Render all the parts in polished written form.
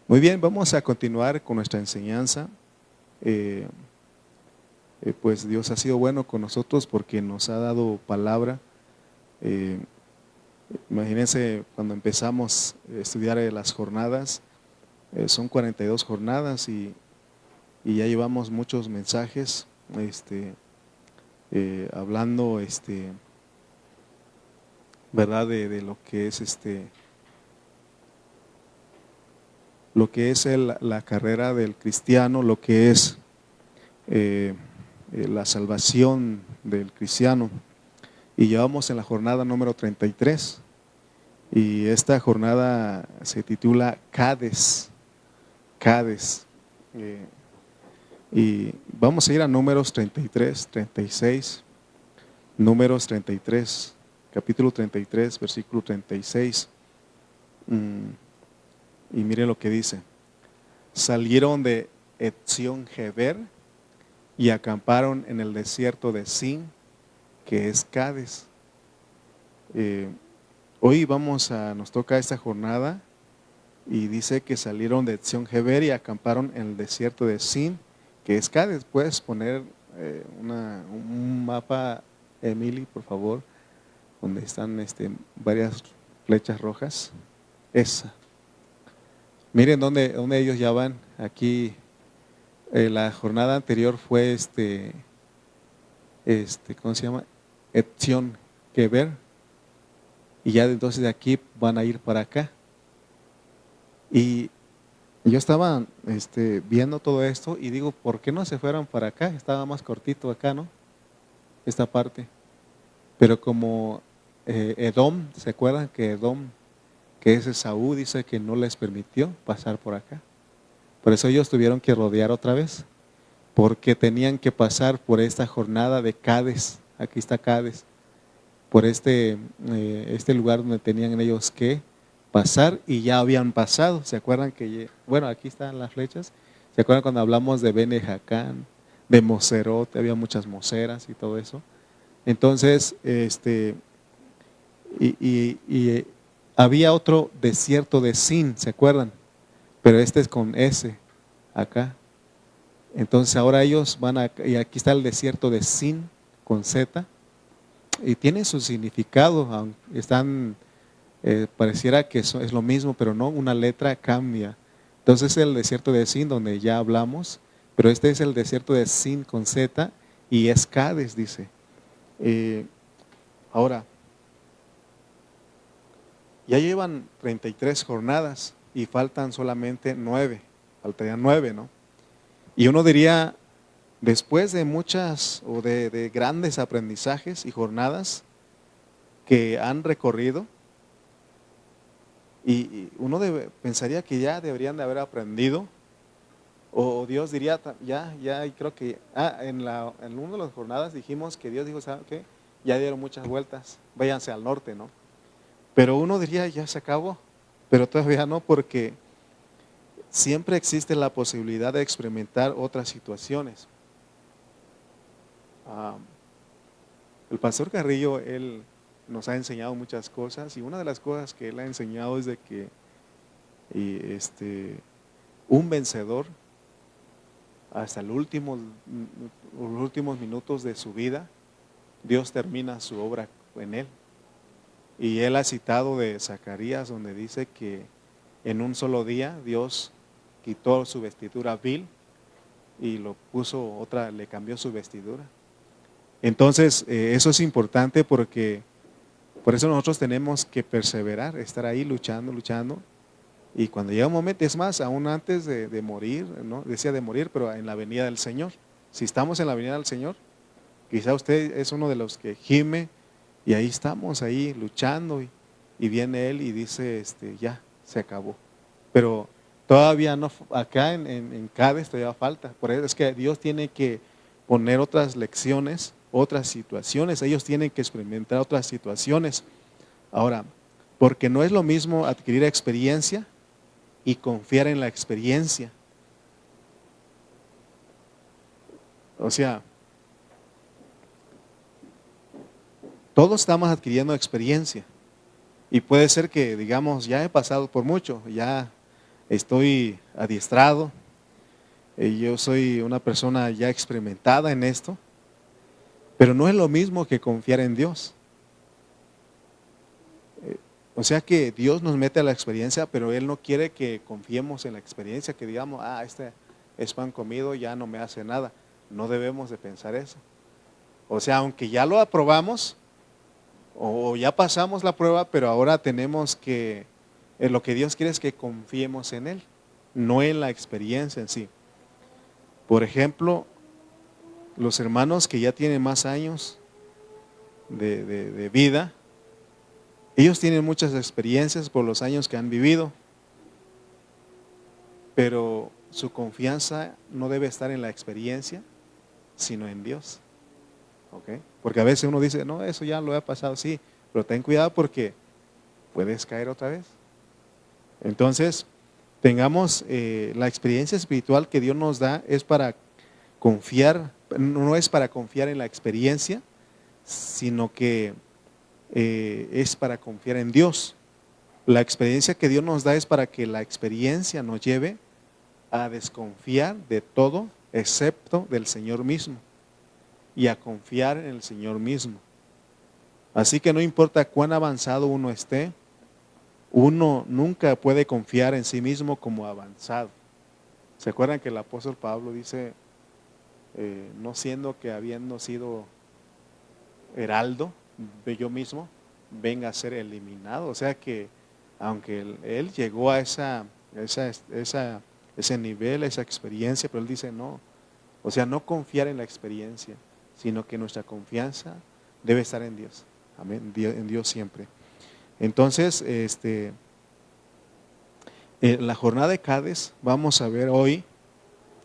Muy bien, vamos a continuar con nuestra enseñanza. Eh, pues Dios ha sido bueno con nosotros porque nos ha dado palabra. Eh, Imagínense cuando empezamos a estudiar las jornadas, son 42 jornadas y ya llevamos muchos mensajes hablando, ¿verdad? De lo que es la carrera del cristiano, lo que es la salvación del cristiano. Y llevamos en la jornada número 33. Y esta jornada se titula Cades. Cades. Y vamos a ir a Números 33, 36. Números 33, capítulo 33, versículo 36. Y miren lo que dice. Salieron de Etzión Geber y acamparon en el desierto de Sin, que es Cades. Hoy nos toca esta jornada y dice que salieron de Etzión Geber y acamparon en el desierto de Sin, que es Cades. ¿Puedes poner un mapa, Emily, por favor, donde están varias flechas rojas? Esa. Miren dónde ellos ya van. Aquí la jornada anterior fue ¿cómo se llama? Etzión Geber. Y ya entonces de aquí van a ir para acá. Y yo estaba viendo todo esto y digo, ¿por qué no se fueron para acá? Estaba más cortito acá, ¿no? Esta parte. Pero como Edom, ¿se acuerdan que Edom, que es Esaú, dice que no les permitió pasar por acá? Por eso ellos tuvieron que rodear otra vez, porque tenían que pasar por esta jornada de Cades. Aquí está Cades. Por este lugar donde tenían ellos que pasar y ya habían pasado. ¿Se acuerdan que, bueno, aquí están las flechas? ¿Se acuerdan cuando hablamos de Bene Jacán, de Moserot, había muchas moseras y todo eso? Entonces, había otro desierto de Sin, ¿se acuerdan? Pero este es con S, acá. Entonces ahora ellos y aquí está el desierto de Sin, con Z, y tiene su significado, pareciera que es lo mismo, pero no, una letra cambia. Entonces es el desierto de Sin, donde ya hablamos, pero este es el desierto de Sin con Z y es Cades, dice. Ahora, ya llevan 33 jornadas y faltan solamente 9, faltarían 9, ¿no? Y uno diría, después de muchas o de grandes aprendizajes y jornadas que han recorrido, y uno pensaría que ya deberían de haber aprendido, o Dios diría, y creo que, en una de las jornadas dijimos que Dios dijo, ¿sabe qué? Ya dieron muchas vueltas, váyanse al norte, ¿no? Pero uno diría, ya se acabó, pero todavía no, porque siempre existe la posibilidad de experimentar otras situaciones. El pastor Carrillo, él nos ha enseñado muchas cosas y una de las cosas que él ha enseñado es de que un vencedor hasta los últimos minutos de su vida, Dios termina su obra en él. Y él ha citado de Zacarías donde dice que en un solo día Dios quitó su vestidura vil y le cambió su vestidura. Entonces, eso es importante porque por eso nosotros tenemos que perseverar, estar ahí luchando. Y cuando llega un momento, es más, aún antes de morir, ¿no? Decía de morir, pero en la venida del Señor. Si estamos en la venida del Señor, quizá usted es uno de los que gime y ahí estamos, ahí luchando y viene Él y dice, ya, se acabó. Pero todavía no, acá en Cades todavía falta. Por eso es que Dios tiene que poner otras lecciones, otras situaciones. Ellos tienen que experimentar otras situaciones. Ahora, porque no es lo mismo adquirir experiencia y confiar en la experiencia. O sea, todos estamos adquiriendo experiencia. Y puede ser que, digamos, ya he pasado por mucho, ya estoy adiestrado, yo soy una persona ya experimentada en esto, pero no es lo mismo que confiar en Dios. O sea que Dios nos mete a la experiencia, pero Él no quiere que confiemos en la experiencia, que digamos, este es pan comido, ya no me hace nada. No debemos de pensar eso. O sea, aunque ya lo aprobamos o ya pasamos la prueba, pero ahora tenemos que, lo que Dios quiere es que confiemos en Él, no en la experiencia en sí. Por ejemplo, los hermanos que ya tienen más años de vida, ellos tienen muchas experiencias por los años que han vivido, pero su confianza no debe estar en la experiencia, sino en Dios. ¿Okay? Porque a veces uno dice, no, eso ya lo he pasado, sí, pero ten cuidado porque puedes caer otra vez. Entonces, tengamos la experiencia espiritual que Dios nos da es para confiar, no es para confiar en la experiencia, sino que es para confiar en Dios. La experiencia que Dios nos da es para que la experiencia nos lleve a desconfiar de todo excepto del Señor mismo y a confiar en el Señor mismo. Así que no importa cuán avanzado uno esté, uno nunca puede confiar en sí mismo como avanzado. ¿Se acuerdan que el apóstol Pablo dice, no siendo que habiendo sido heraldo de yo mismo, venga a ser eliminado? O sea que aunque él llegó a ese nivel, esa experiencia, pero él dice no. O sea, no confiar en la experiencia, sino que nuestra confianza debe estar en Dios. Amén, en Dios siempre. Entonces, la jornada de Cades, vamos a ver hoy,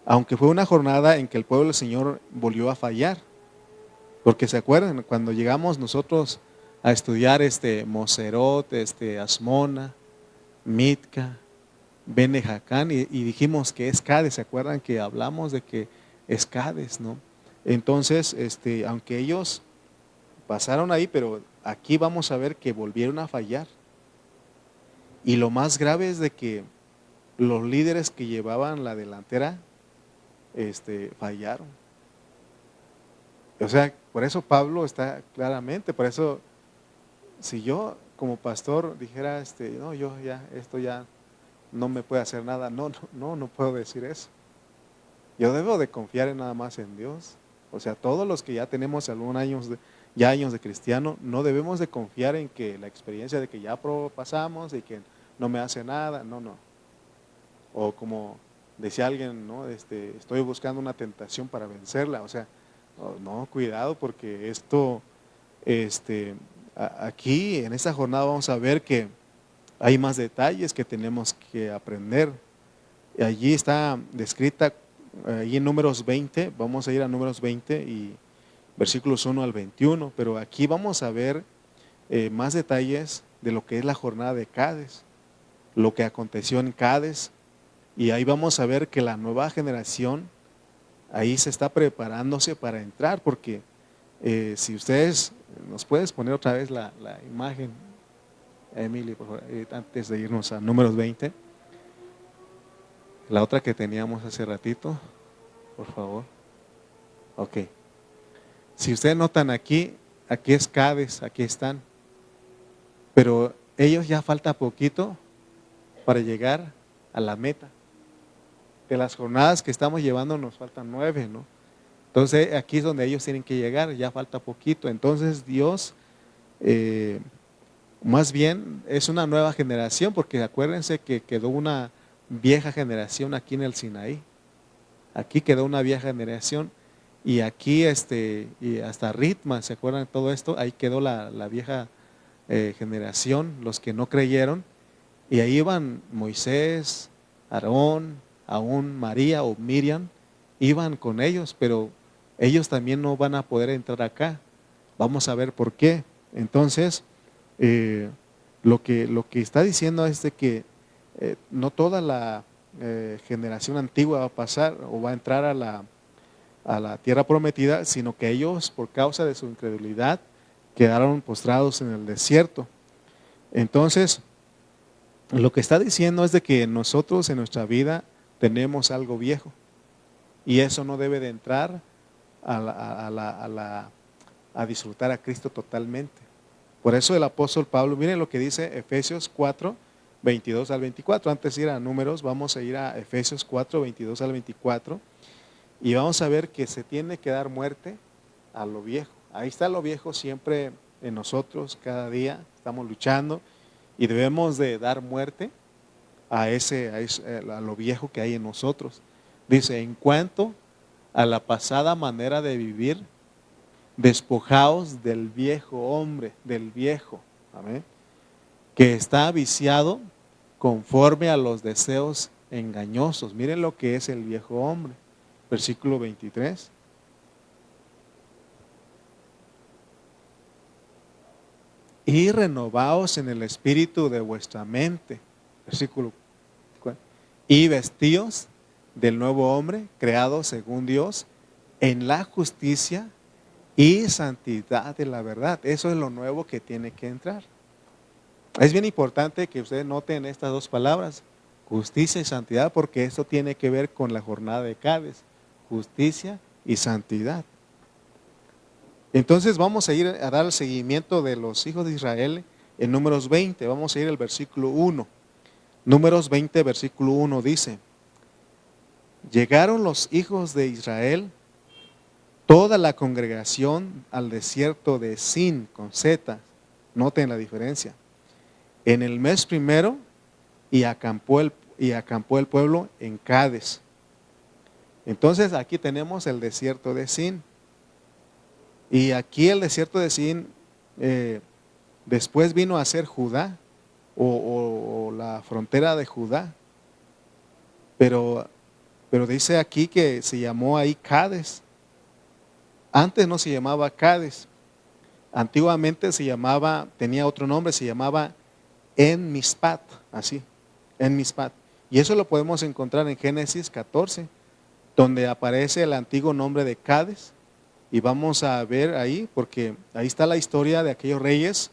aunque fue una jornada en que el pueblo del Señor volvió a fallar, porque se acuerdan, cuando llegamos nosotros a estudiar Moserot, Asmona, Mitka, Bene Jacán, y dijimos que es Cades, ¿se acuerdan que hablamos de que es Cades, no? Entonces, aunque ellos pasaron ahí, pero aquí vamos a ver que volvieron a fallar. Y lo más grave es de que los líderes que llevaban la delantera fallaron. O sea, por eso Pablo está claramente, por eso si yo como pastor dijera, no, yo ya, esto ya no me puede hacer nada, no puedo decir eso. Yo debo de confiar en nada más en Dios. O sea, todos los que ya tenemos años de cristiano, no debemos de confiar en que la experiencia de que ya pasamos y que no me hace nada, no. O como decía alguien, ¿no? Estoy buscando una tentación para vencerla. O sea, no, cuidado, porque esto, aquí en esta jornada vamos a ver que hay más detalles que tenemos que aprender. Allí está descrita, allí en Números 20, vamos a ir a Números 20 y versículos 1 al 21, pero aquí vamos a ver más detalles de lo que es la jornada de Cades, lo que aconteció en Cades, y ahí vamos a ver que la nueva generación ahí se está preparándose para entrar, porque si ustedes, ¿nos puedes poner otra vez la imagen, Emily, por favor, antes de irnos a Números 20? La otra que teníamos hace ratito, por favor. Ok. Si ustedes notan aquí es Cades, aquí están. Pero ellos ya falta poquito para llegar a la meta. De las jornadas que estamos llevando nos faltan 9, ¿no? Entonces aquí es donde ellos tienen que llegar, ya falta poquito. Entonces Dios, más bien es una nueva generación, porque acuérdense que quedó una vieja generación aquí en el Sinaí. Aquí quedó una vieja generación y aquí y hasta Ritma, ¿se acuerdan de todo esto? Ahí quedó la vieja generación, los que no creyeron, y ahí iban Moisés, Aarón, aún María o Miriam, iban con ellos, pero ellos también no van a poder entrar acá. Vamos a ver por qué. Entonces, lo que está diciendo es de que no toda la generación antigua va a pasar o va a entrar a la tierra prometida, sino que ellos, por causa de su incredulidad, quedaron postrados en el desierto. Entonces, Lo que está diciendo es de que nosotros en nuestra vida tenemos algo viejo y eso no debe de entrar a disfrutar a Cristo totalmente. Por eso el apóstol Pablo, miren lo que dice Efesios 4, 22 al 24. Antes de ir a números, vamos a ir a Efesios 4, 22 al 24 y vamos a ver que se tiene que dar muerte a lo viejo. Ahí está lo viejo siempre en nosotros, cada día estamos luchando y debemos de dar muerte a lo viejo que hay en nosotros. Dice, en cuanto a la pasada manera de vivir, despojaos del viejo hombre, del viejo, amén, que está viciado conforme a los deseos engañosos. Miren lo que es el viejo hombre. Versículo 23. Y renovaos en el espíritu de vuestra mente. Versículo 4. Y vestíos del nuevo hombre, creado según Dios, en la justicia y santidad de la verdad. Eso es lo nuevo que tiene que entrar. Es bien importante que ustedes noten estas dos palabras, justicia y santidad, porque esto tiene que ver con la jornada de Cades, justicia y santidad. Entonces vamos a ir a dar el seguimiento de los hijos de Israel en Números 20, vamos a ir al versículo 1. Números 20, versículo 1 dice, llegaron los hijos de Israel, toda la congregación al desierto de Sin, con Z, noten la diferencia, en el mes primero y acampó el pueblo en Cades. Entonces aquí tenemos el desierto de Sin. Y aquí el desierto de Sin después vino a ser Judá o la frontera de Judá. Pero dice aquí que se llamó ahí Cades. Antes no se llamaba Cades. Antiguamente tenía otro nombre, se llamaba En Mispat, así, En Mispat. Y eso lo podemos encontrar en Génesis 14, donde aparece el antiguo nombre de Cades. Y vamos a ver ahí, porque ahí está la historia de aquellos reyes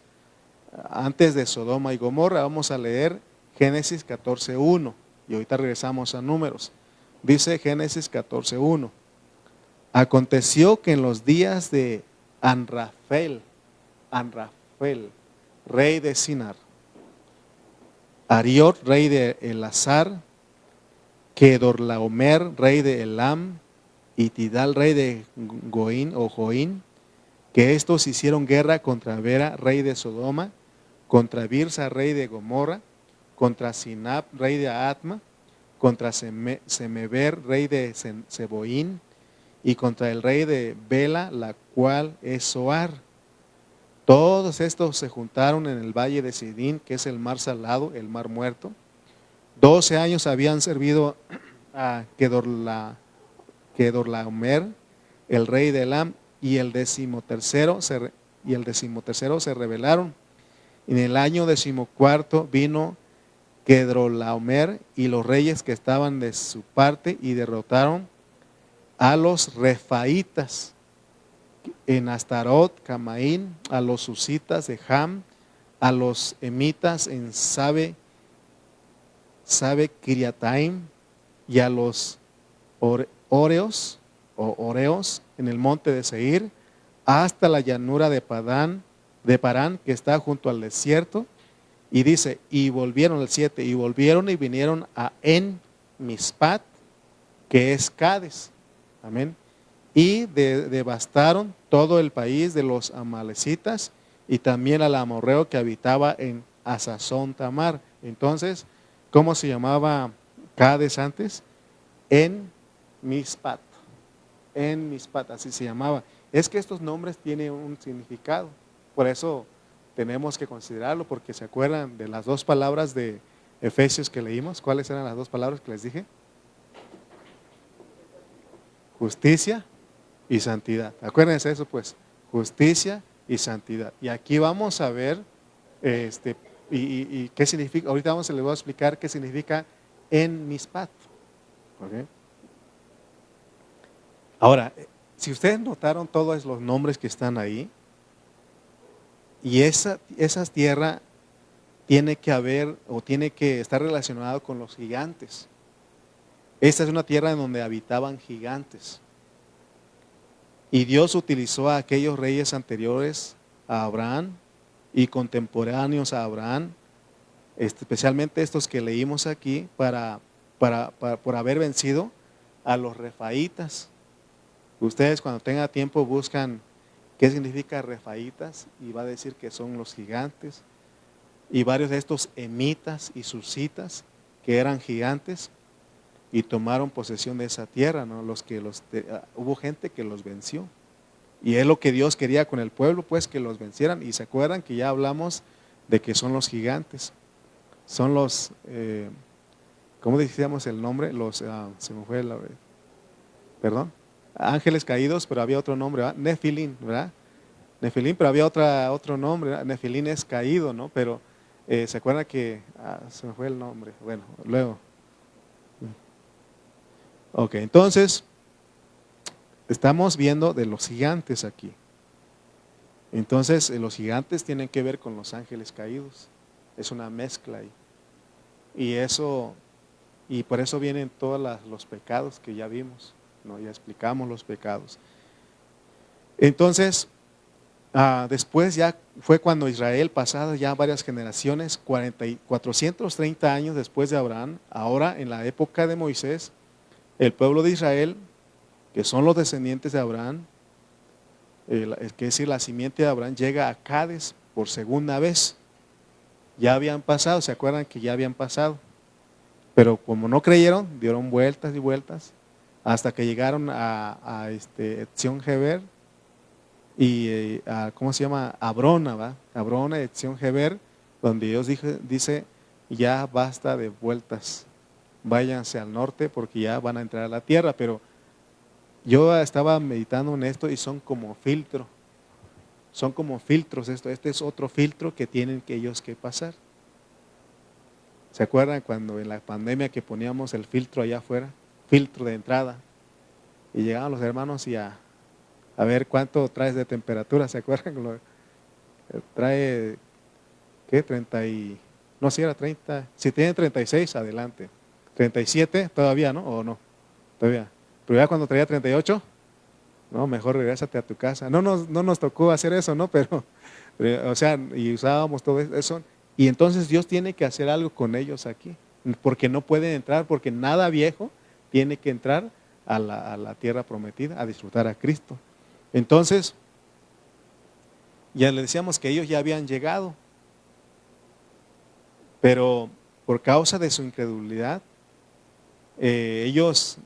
antes de Sodoma y Gomorra. Vamos a leer Génesis 14:1 y ahorita regresamos a Números. Dice Génesis 14:1. Aconteció que en los días de Anrafel, rey de Sinar, Ariot, rey de Elazar, Kedorlaomer, rey de Elam, y Tidal, rey de Goín o Joín, que estos hicieron guerra contra Vera, rey de Sodoma, contra Birsa, rey de Gomorra, contra Sinab, rey de Atma, contra Semeber, rey de Seboín, y contra el rey de Bela, la cual es Zoar. Todos estos se juntaron en el valle de Sidín, que es el mar salado, el mar muerto. 12 años habían servido a Kedorlaomer, el rey de Elam, y el decimotercero se rebelaron. En el año 14 vino Kedorlaomer y los reyes que estaban de su parte y derrotaron a los refaitas en Astarot, Camaín, a los susitas de Ham, a los emitas en Sabe Kiriataim y a los Oreos en el monte de Seir, hasta la llanura de Parán, que está junto al desierto. Y dice, y volvieron el 7, y volvieron y vinieron a En Mispat, que es Cades. Amén. Y devastaron todo el país de los amalecitas y también al amorreo que habitaba en Asazón Tamar. Entonces, ¿cómo se llamaba Cades antes? En Mispat, así se llamaba. Es que estos nombres tienen un significado, por eso tenemos que considerarlo, porque se acuerdan de las dos palabras de Efesios que leímos. ¿Cuáles eran las dos palabras que les dije? Justicia y santidad. Acuérdense de eso, pues, justicia y santidad. Y aquí vamos a ver y qué significa. Ahorita les voy a explicar qué significa en Mispat. ¿Okay? Ahora, si ustedes notaron todos los nombres que están ahí, y esa tierra tiene que haber o tiene que estar relacionado con los gigantes. Esta es una tierra en donde habitaban gigantes. Y Dios utilizó a aquellos reyes anteriores a Abraham y contemporáneos a Abraham, especialmente estos que leímos aquí, por haber vencido a los refaítas. Ustedes cuando tengan tiempo buscan qué significa refaítas y va a decir que son los gigantes. Y varios de estos emitas y susitas que eran gigantes y tomaron posesión de esa tierra, ¿no? Hubo gente que los venció. Y es lo que Dios quería con el pueblo, pues que los vencieran. Y se acuerdan que ya hablamos de que son los gigantes. Son los, ¿cómo decíamos el nombre? Se me fue perdón, ángeles caídos, pero había otro nombre, ¿verdad? Nefilín, ¿verdad? Nefilín, pero había otro nombre, ¿verdad? Nefilín es caído, ¿no? Pero se acuerdan que, se me fue el nombre, bueno, luego. Ok, entonces, estamos viendo de los gigantes aquí. Entonces, los gigantes tienen que ver con los ángeles caídos. Es una mezcla ahí. Y por eso vienen todos los pecados que ya vimos, ¿no? Ya explicamos los pecados. Entonces, después ya fue cuando Israel, pasadas ya varias generaciones, 430 años después de Abraham, ahora en la época de Moisés, el pueblo de Israel, que son los descendientes de Abraham, que es decir, la simiente de Abraham, llega a Cades por segunda vez. Ya habían pasado, ¿se acuerdan que ya habían pasado? Pero como no creyeron, dieron vueltas y vueltas hasta que llegaron a Etzion-Geber y ¿cómo se llama? Abrona, ¿va? Abrona, Etzion-Geber, donde Dios dice, ya basta de vueltas, váyanse al norte porque ya van a entrar a la tierra. Pero yo estaba meditando en esto y son como filtros esto. Este es otro filtro que tienen que ellos que pasar. ¿Se acuerdan cuando en la pandemia que poníamos el filtro allá afuera? Filtro de entrada. Y llegaban los hermanos y a ver cuánto traes de temperatura. ¿Se acuerdan? Trae, ¿qué? 30 y... No, si era 30. Si tiene 36, adelante. 37, todavía, ¿no? ¿O no? Todavía. Pero ya cuando traía 38, no, mejor regrésate a tu casa. No nos tocó hacer eso, ¿no? Pero, o sea, y usábamos todo eso. Y entonces Dios tiene que hacer algo con ellos aquí, porque no pueden entrar, porque nada viejo tiene que entrar a la tierra prometida, a disfrutar a Cristo. Entonces, ya le decíamos que ellos ya habían llegado, pero por causa de su incredulidad, Dios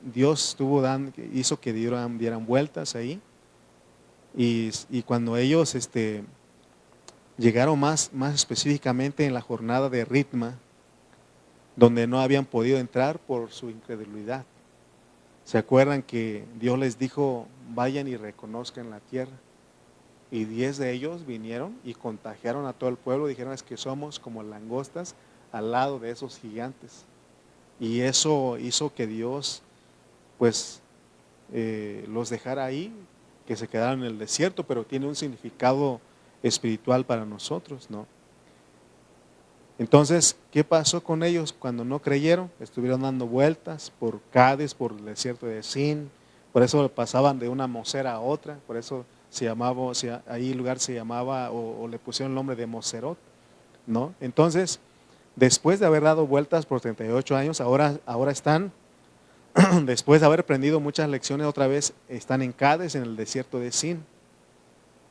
hizo que dieran vueltas ahí, y cuando ellos llegaron más específicamente en la jornada de Ritma, donde no habían podido entrar por su incredulidad. ¿Se acuerdan que Dios les dijo, vayan y reconozcan la tierra? Y 10 de ellos vinieron y contagiaron a todo el pueblo, dijeron, es que somos como langostas al lado de esos gigantes. Y eso hizo que Dios pues los dejara ahí, que se quedaran en el desierto, pero tiene un significado espiritual para nosotros, ¿no? Entonces, ¿qué pasó con ellos cuando no creyeron? Estuvieron dando vueltas por Cades, por el desierto de Zin, por eso pasaban de una Mosera a otra, por eso ahí el lugar se llamaba, o le pusieron el nombre de Moserot, ¿no? Entonces, después de haber dado vueltas por 38 años, ahora están, después de haber aprendido muchas lecciones otra vez, están en Cades, en el desierto de Zin.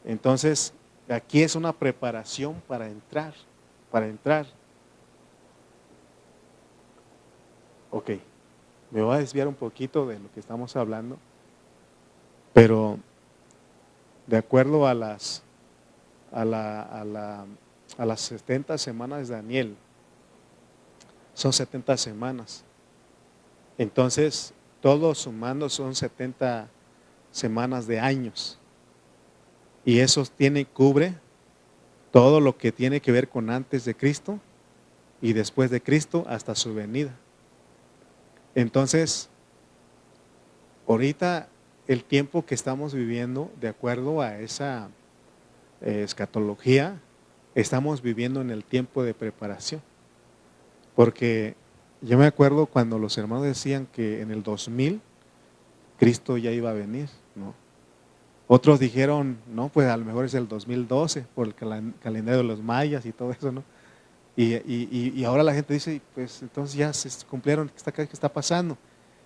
Entonces, aquí es una preparación para entrar. Ok, me voy a desviar un poquito de lo que estamos hablando, pero de acuerdo a las 70 semanas de Daniel, son 70 semanas. Entonces, todos sumando son 70 semanas de años. Y eso cubre todo lo que tiene que ver con antes de Cristo y después de Cristo hasta su venida. Entonces, ahorita el tiempo que estamos viviendo, de acuerdo a esa escatología, estamos viviendo en el tiempo de preparación. Porque yo me acuerdo cuando los hermanos decían que en el 2000 Cristo ya iba a venir, ¿no? Otros dijeron, no, pues a lo mejor es el 2012 por el calendario de los mayas y todo eso, ¿no? Y ahora la gente dice, pues entonces ya se cumplieron, ¿qué está pasando?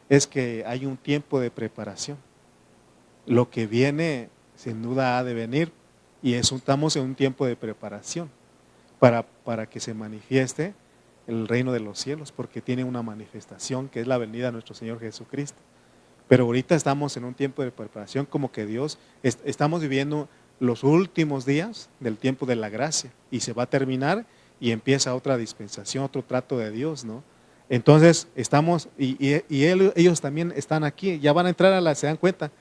Es que hay un tiempo de preparación. Lo que viene, sin duda ha de venir, y estamos en un tiempo de preparación para que se manifieste el reino de los cielos, porque tiene una manifestación que es la venida de nuestro Señor Jesucristo. Pero ahorita estamos en un tiempo de preparación, como que estamos viviendo los últimos días del tiempo de la gracia, y se va a terminar y empieza otra dispensación, otro trato de Dios, ¿no? Entonces estamos, ellos también están aquí, ya van a entrar se dan cuenta.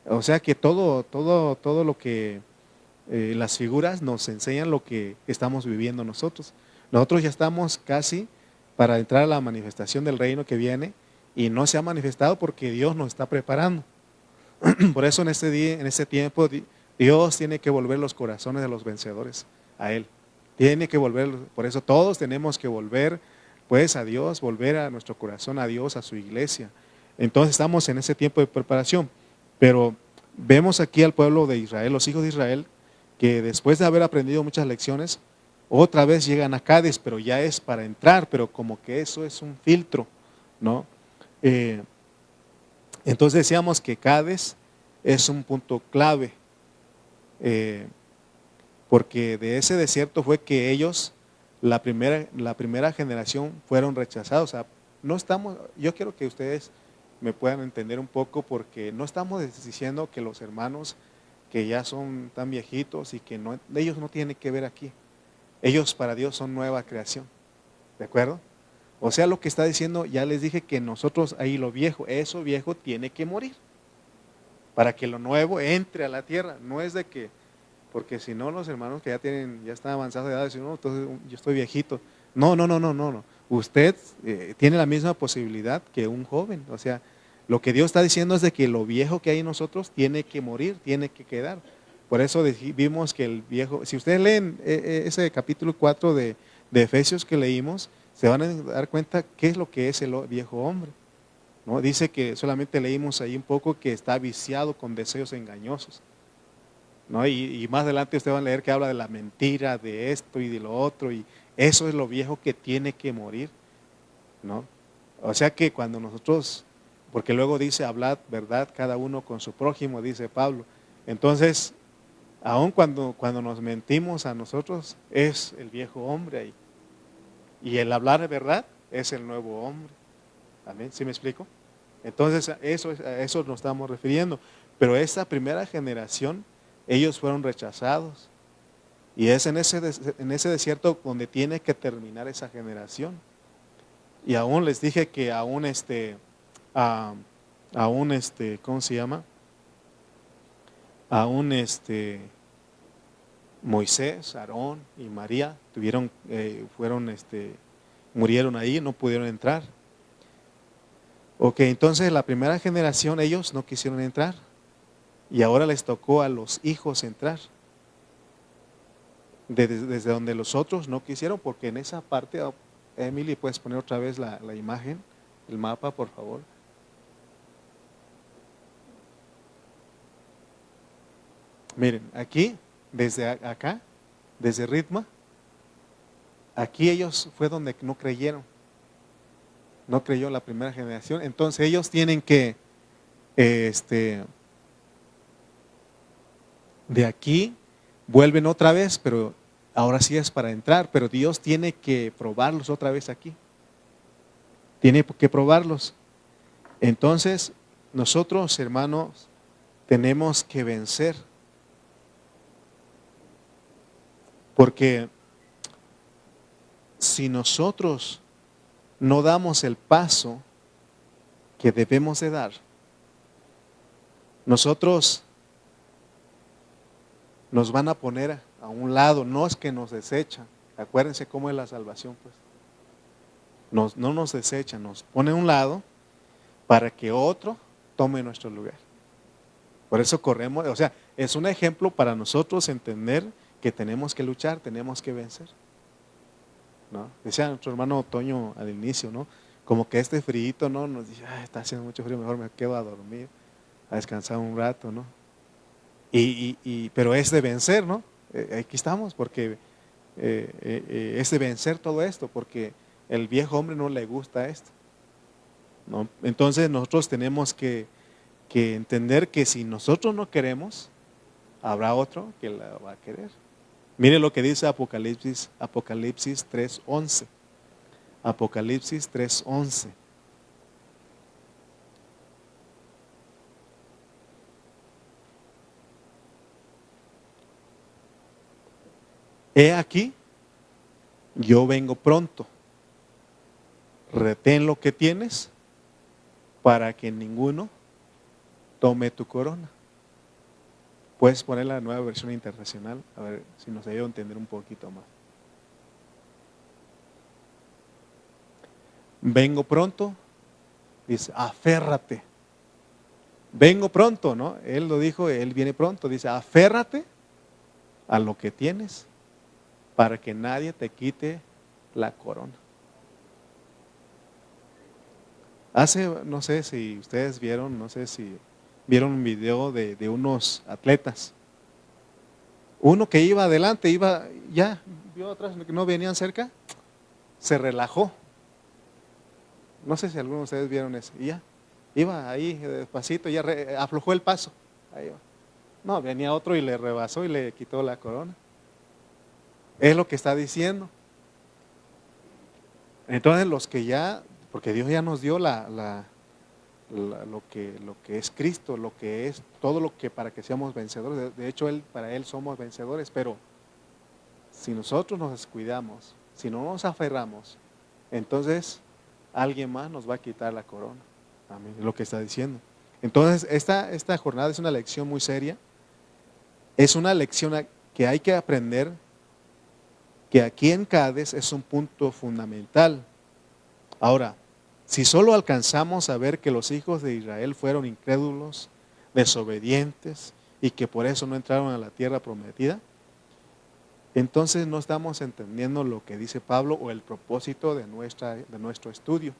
O sea que todo lo que las figuras nos enseñan lo que estamos viviendo nosotros. Nosotros ya estamos casi para entrar a la manifestación del reino que viene, y no se ha manifestado porque Dios nos está preparando. Por eso en este día, en este tiempo, Dios tiene que volver los corazones de los vencedores a Él. Tiene que volver, por eso todos tenemos que volver pues a Dios, volver a nuestro corazón a Dios, a su iglesia. Entonces estamos en ese tiempo de preparación. Pero vemos aquí al pueblo de Israel, los hijos de Israel, que después de haber aprendido muchas lecciones, otra vez llegan a Cádiz, pero ya es para entrar, pero como que eso es un filtro, ¿no? Entonces decíamos que Cádiz es un punto clave, porque de ese desierto fue que ellos, la primera generación, fueron rechazados. O sea, yo quiero que ustedes me puedan entender un poco, porque no estamos diciendo que los hermanos que ya son tan viejitos y que ellos no tienen que ver aquí. Ellos para Dios son nueva creación, ¿de acuerdo? O sea, lo que está diciendo, ya les dije que nosotros ahí eso viejo tiene que morir para que lo nuevo entre a la tierra. No es de que, porque si no los hermanos que ya están avanzados de edad, dicen, no, entonces yo estoy viejito. No. Usted tiene la misma posibilidad que un joven. O sea, lo que Dios está diciendo es de que lo viejo que hay en nosotros tiene que morir, tiene que quedar. Por eso vimos que el viejo, si ustedes leen ese capítulo 4 de Efesios que leímos, se van a dar cuenta qué es lo que es el viejo hombre, ¿no? Dice que solamente leímos ahí un poco que está viciado con deseos engañosos, ¿no? Y más adelante ustedes van a leer que habla de la mentira, de esto y de lo otro, y eso es lo viejo que tiene que morir, ¿no? O sea que cuando nosotros, porque luego dice, hablad verdad cada uno con su prójimo, dice Pablo. Entonces, aun cuando nos mentimos a nosotros, es el viejo hombre ahí. Y el hablar de verdad es el nuevo hombre. ¿Amén? ¿Sí me explico? Entonces, a eso nos estamos refiriendo. Pero esa primera generación, ellos fueron rechazados. Y es en ese desierto donde tiene que terminar esa generación. Y aún les dije que ¿cómo se llama? Moisés, Aarón y María murieron ahí, no pudieron entrar. Ok, entonces la primera generación ellos no quisieron entrar, y ahora les tocó a los hijos entrar. Desde donde los otros no quisieron, porque en esa parte, Emily, puedes poner otra vez la imagen, el mapa, por favor. Miren, aquí, desde acá, desde Ritma, aquí ellos fue donde no creyeron. No creyó la primera generación. Entonces ellos tienen que, de aquí, vuelven otra vez, pero ahora sí es para entrar, pero Dios tiene que probarlos otra vez aquí. Tiene que probarlos. Entonces, nosotros, hermanos, tenemos que vencer. Porque si nosotros no damos el paso que debemos de dar, nosotros nos van a poner a un lado, no es que nos desechan. Acuérdense cómo es la salvación, pues. No nos desechan, nos pone a un lado para que otro tome nuestro lugar. Por eso corremos, o sea, es un ejemplo para nosotros entender que tenemos que luchar, tenemos que vencer, ¿no? Decía nuestro hermano Toño al inicio, ¿no? Como que este frío, ¿no? Nos dice, está haciendo mucho frío, mejor me quedo a dormir, a descansar un rato, ¿no? Pero es de vencer, ¿no? Aquí estamos porque es de vencer todo esto, porque el viejo hombre no le gusta esto, ¿no? Entonces nosotros tenemos que entender que si nosotros no queremos, habrá otro que la va a querer. Mire lo que dice Apocalipsis 3:11. Apocalipsis 3:11. He aquí, yo vengo pronto. Retén lo que tienes para que ninguno tome tu corona. Puedes poner la nueva versión internacional, a ver si nos ayuda a entender un poquito más. Vengo pronto, dice, aférrate. Vengo pronto, ¿no? Él lo dijo, él viene pronto, dice, aférrate a lo que tienes para que nadie te quite la corona. No sé si ustedes vieron, no sé si vieron un video de unos atletas. Uno que iba adelante, ya vio atrás que no venían cerca, se relajó. No sé si algunos de ustedes vieron eso. Y ya, iba ahí despacito, ya aflojó el paso. Ahí va. No, venía otro y le rebasó y le quitó la corona. Es lo que está diciendo. Entonces los que ya, porque Dios ya nos dio lo que es Cristo, lo que es todo lo que para que seamos vencedores. De hecho, para Él somos vencedores, pero si nosotros nos descuidamos, si no nos aferramos, entonces alguien más nos va a quitar la corona. Amén, es lo que está diciendo. Entonces, esta jornada es una lección muy seria. Es una lección que hay que aprender, que aquí en Cádiz es un punto fundamental. Ahora, si solo alcanzamos a ver que los hijos de Israel fueron incrédulos, desobedientes y que por eso no entraron a la tierra prometida, entonces no estamos entendiendo lo que dice Pablo o el propósito de nuestro estudio.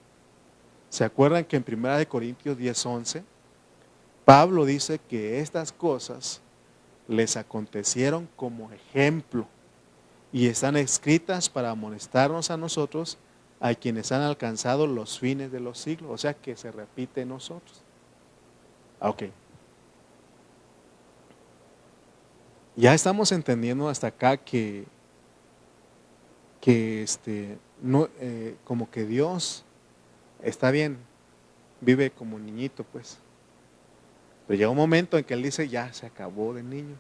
¿Se acuerdan que en 1 Corintios 10:11, Pablo dice que estas cosas les acontecieron como ejemplo y están escritas para amonestarnos a nosotros, a quienes han alcanzado los fines de los siglos? O sea que se repite en nosotros. Ok. Ya estamos entendiendo hasta acá que no, como que Dios está bien, vive como niñito, pues. Pero llega un momento en que Él dice, ya se acabó de niño.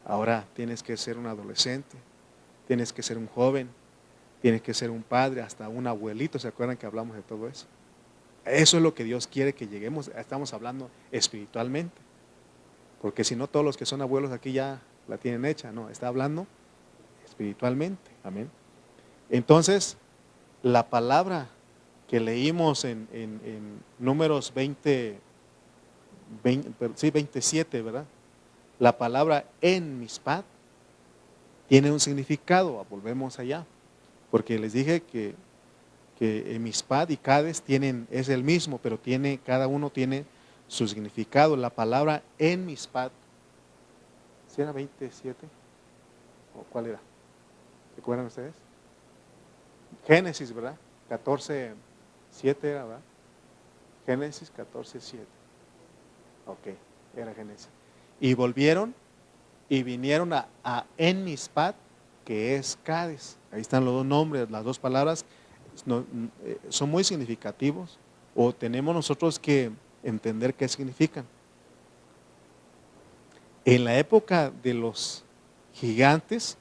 Ahora tienes que ser un adolescente, tienes que ser un joven, tienes que ser un padre, hasta un abuelito. ¿Se acuerdan que hablamos de todo eso? Eso es lo que Dios quiere que lleguemos. Estamos hablando espiritualmente. Porque si no, todos los que son abuelos aquí ya la tienen hecha. No, está hablando espiritualmente. Amén. Entonces, la palabra que leímos en Números 27, ¿verdad? La palabra en Mispat tiene un significado. Volvemos allá. Porque les dije que Mispat y Cades es el mismo, pero cada uno tiene su significado. La palabra en Mispat, ¿sí era 27? ¿O cuál era? ¿Recuerdan ustedes? Génesis, ¿verdad? 14:7 era, ¿verdad? Génesis 14:7. Ok, era Génesis. Y volvieron y vinieron a En Mispat, que es Cades. Ahí están los dos nombres, las dos palabras son muy significativos, o tenemos nosotros que entender qué significan. En la época de los gigantes,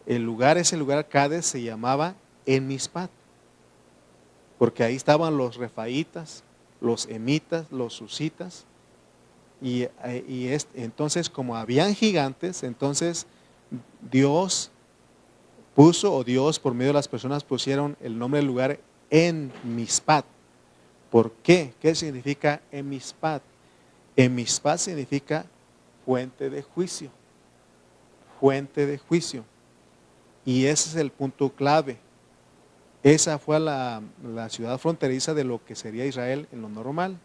ese lugar Cades se llamaba En Mispat, porque ahí estaban los refaitas, los emitas, los susitas, entonces como habían gigantes, entonces Dios por medio de las personas pusieron el nombre del lugar En Mispat. ¿Por qué? ¿Qué significa En Mispat? En Mispat significa fuente de juicio. fuente de juicio. Y ese es el punto clave. Esa fue la ciudad fronteriza de lo que sería Israel en lo normal.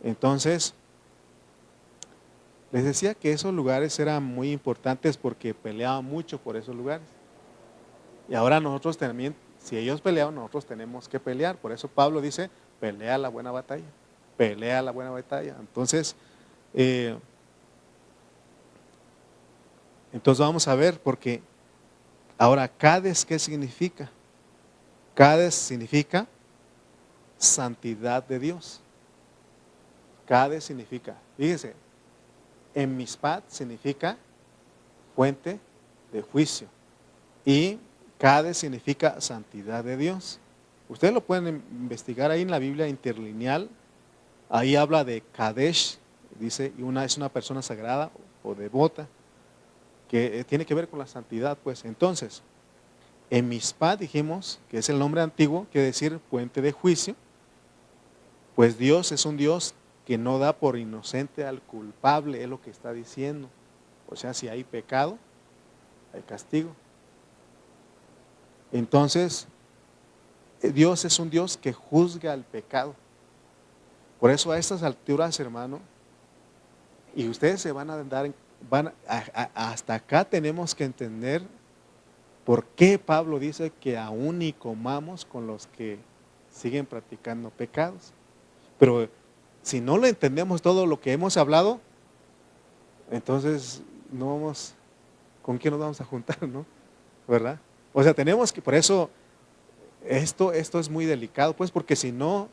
Entonces, les decía que esos lugares eran muy importantes porque peleaban mucho por esos lugares. Y ahora nosotros también, si ellos peleaban, nosotros tenemos que pelear. Por eso Pablo dice, pelea la buena batalla. Pelea la buena batalla. Entonces vamos a ver, porque ahora Cades, ¿qué significa? Cades significa santidad de Dios. Cades significa, fíjese, en Mishpat significa fuente de juicio. Y Cades significa santidad de Dios. Ustedes lo pueden investigar ahí en la Biblia interlineal. Ahí habla de Kadesh, dice, y es una persona sagrada o devota, que tiene que ver con la santidad, pues. Entonces, en Mishpat dijimos, que es el nombre antiguo, quiere decir fuente de juicio, pues Dios es un Dios que no da por inocente al culpable, es lo que está diciendo. O sea, si hay pecado, hay castigo. Entonces, Dios es un Dios que juzga el pecado. Por eso a estas alturas, hermano, y ustedes se van a dar, hasta acá tenemos que entender por qué Pablo dice que aún ni comamos con los que siguen practicando pecados. Pero si no lo entendemos todo lo que hemos hablado, entonces no vamos, ¿con quién nos vamos a juntar, no? ¿Verdad? O sea, tenemos que, por eso, esto es muy delicado, pues, porque si no,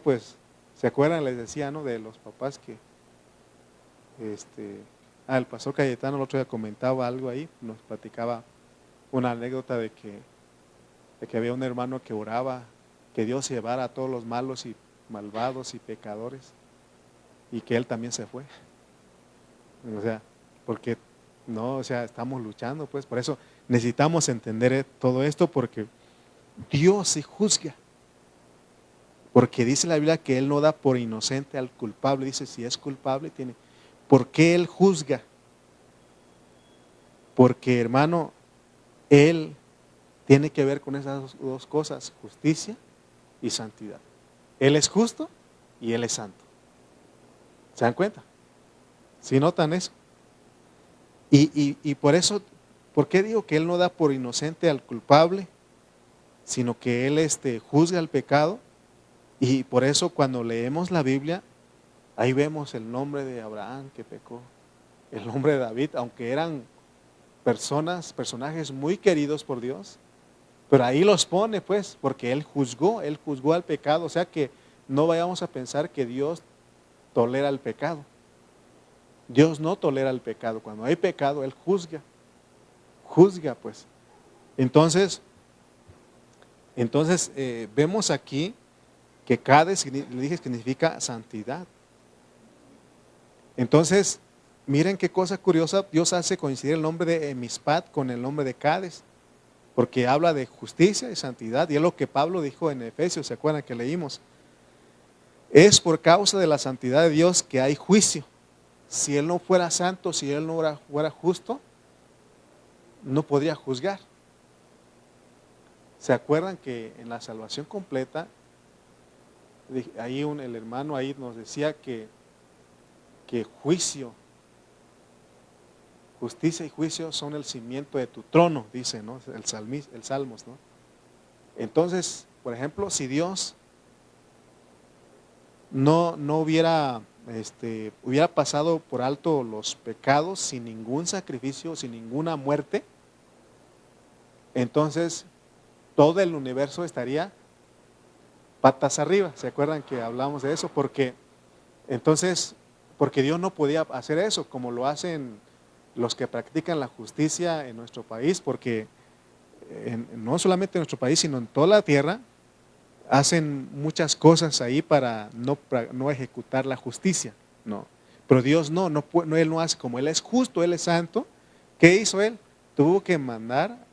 pues, ¿se acuerdan? Les decía, ¿no? De los papás que, el pastor Cayetano el otro día comentaba algo ahí, nos platicaba una anécdota de que había un hermano que oraba que Dios llevara a todos los malos y malvados y pecadores, y que él también se fue. O sea, porque no, o sea, estamos luchando, pues, por eso necesitamos entender todo esto, porque Dios sí juzga. Porque dice la Biblia que Él no da por inocente al culpable. Dice, si es culpable, tiene. ¿Por qué Él juzga? Porque, hermano, Él tiene que ver con esas dos cosas, justicia y santidad. Él es justo y Él es santo. ¿Se dan cuenta? ¿Sí notan eso? Y por eso, ¿por qué digo que Él no da por inocente al culpable, sino que Él juzga el pecado? Y por eso cuando leemos la Biblia, ahí vemos el nombre de Abraham que pecó, el nombre de David, aunque eran personajes muy queridos por Dios, pero ahí los pone, pues, porque Él juzgó al pecado. O sea que no vayamos a pensar que Dios tolera el pecado. Dios no tolera el pecado. Cuando hay pecado, Él juzga, pues. Entonces vemos aquí que Cades, le dije, significa santidad. Entonces, miren qué cosa curiosa, Dios hace coincidir el nombre de Mishpat con el nombre de Cades, porque habla de justicia y santidad, y es lo que Pablo dijo en Efesios, ¿se acuerdan que leímos? Es por causa de la santidad de Dios que hay juicio. Si Él no fuera santo, si Él no fuera justo, no podría juzgar. ¿Se acuerdan que en la salvación completa, ahí el hermano ahí nos decía que justicia y juicio son el cimiento de tu trono, dice, ¿no? El Salmos, ¿no? Entonces, por ejemplo, si Dios no hubiera pasado por alto los pecados sin ningún sacrificio, sin ninguna muerte, entonces todo el universo estaría patas arriba. ¿Se acuerdan que hablamos de eso? Porque Dios no podía hacer eso como lo hacen los que practican la justicia en nuestro país, porque no solamente en nuestro país, sino en toda la tierra, hacen muchas cosas ahí para no ejecutar la justicia. No. Pero Dios no, Él no hace, como Él es justo, Él es santo. ¿Qué hizo Él? Tuvo que mandar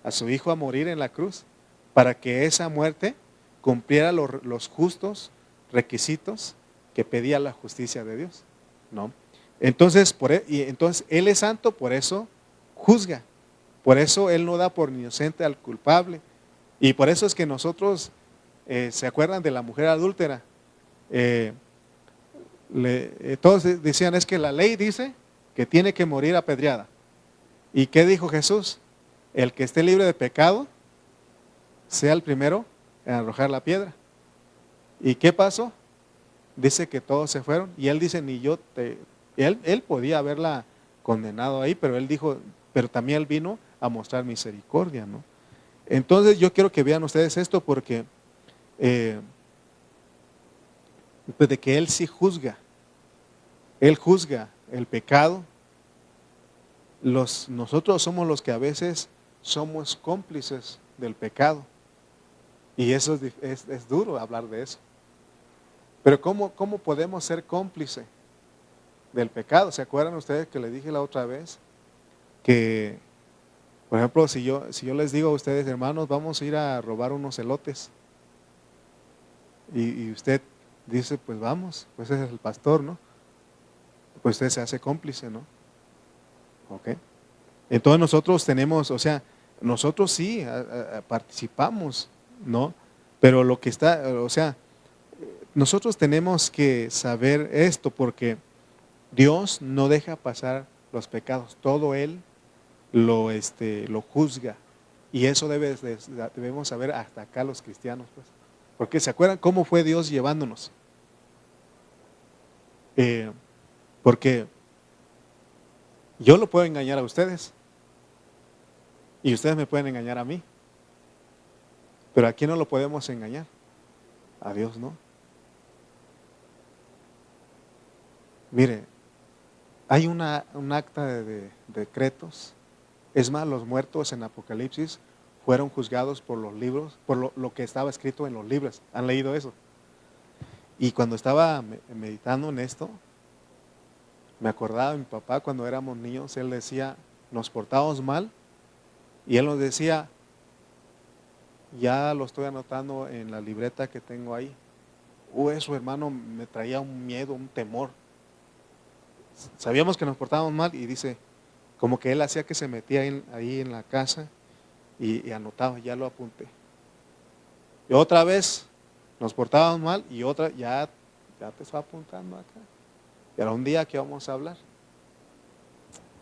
a su Hijo a morir en la cruz para que esa muerte cumpliera los justos requisitos que pedía la justicia de Dios, ¿no? Entonces, entonces Él es santo, por eso juzga. Por eso Él no da por inocente al culpable. Y por eso es que nosotros, ¿se acuerdan de la mujer adúltera? Eh, todos decían, es que la ley dice que tiene que morir apedreada. ¿Y qué dijo Jesús? El que esté libre de pecado, sea el primero en arrojar la piedra. ¿Y qué pasó? Dice que todos se fueron y él dice, ni yo te... Él podía haberla condenado ahí, pero él dijo, pero también él vino a mostrar misericordia, ¿no? Entonces yo quiero que vean ustedes esto porque pues de que él sí juzga, él juzga el pecado. Nosotros somos los que a veces somos cómplices del pecado y eso es duro hablar de eso. Pero ¿cómo podemos ser cómplice del pecado? ¿Se acuerdan ustedes que les dije la otra vez? Que, por ejemplo, si yo les digo a ustedes, hermanos, vamos a ir a robar unos elotes. Y usted dice, pues vamos, pues ese es el pastor, ¿no? Pues usted se hace cómplice, ¿no? ¿Ok? Entonces nosotros tenemos, o sea, nosotros sí participamos, ¿no? Pero lo que está, o sea, nosotros tenemos que saber esto porque Dios no deja pasar los pecados, todo Él lo juzga. Y eso debemos saber hasta acá los cristianos, pues. Porque ¿se acuerdan cómo fue Dios llevándonos? Eh, porque yo lo puedo engañar a ustedes y ustedes me pueden engañar a mí. Pero ¿a quién no lo podemos engañar? A Dios, ¿no? Mire, hay un acta de decretos. Es más, los muertos en Apocalipsis fueron juzgados por los libros, por lo que estaba escrito en los libros. ¿Han leído eso? Y cuando estaba meditando en esto, me acordaba de mi papá cuando éramos niños, él decía, nos portábamos mal, y él nos decía, ya lo estoy anotando en la libreta que tengo ahí. Eso, hermano, me traía un miedo, un temor. Sabíamos que nos portábamos mal y dice, como que él hacía que se metía ahí en la casa y anotaba, ya lo apunté. Y otra vez nos portábamos mal y otra, ya te está apuntando acá. Y ahora un día que vamos a hablar.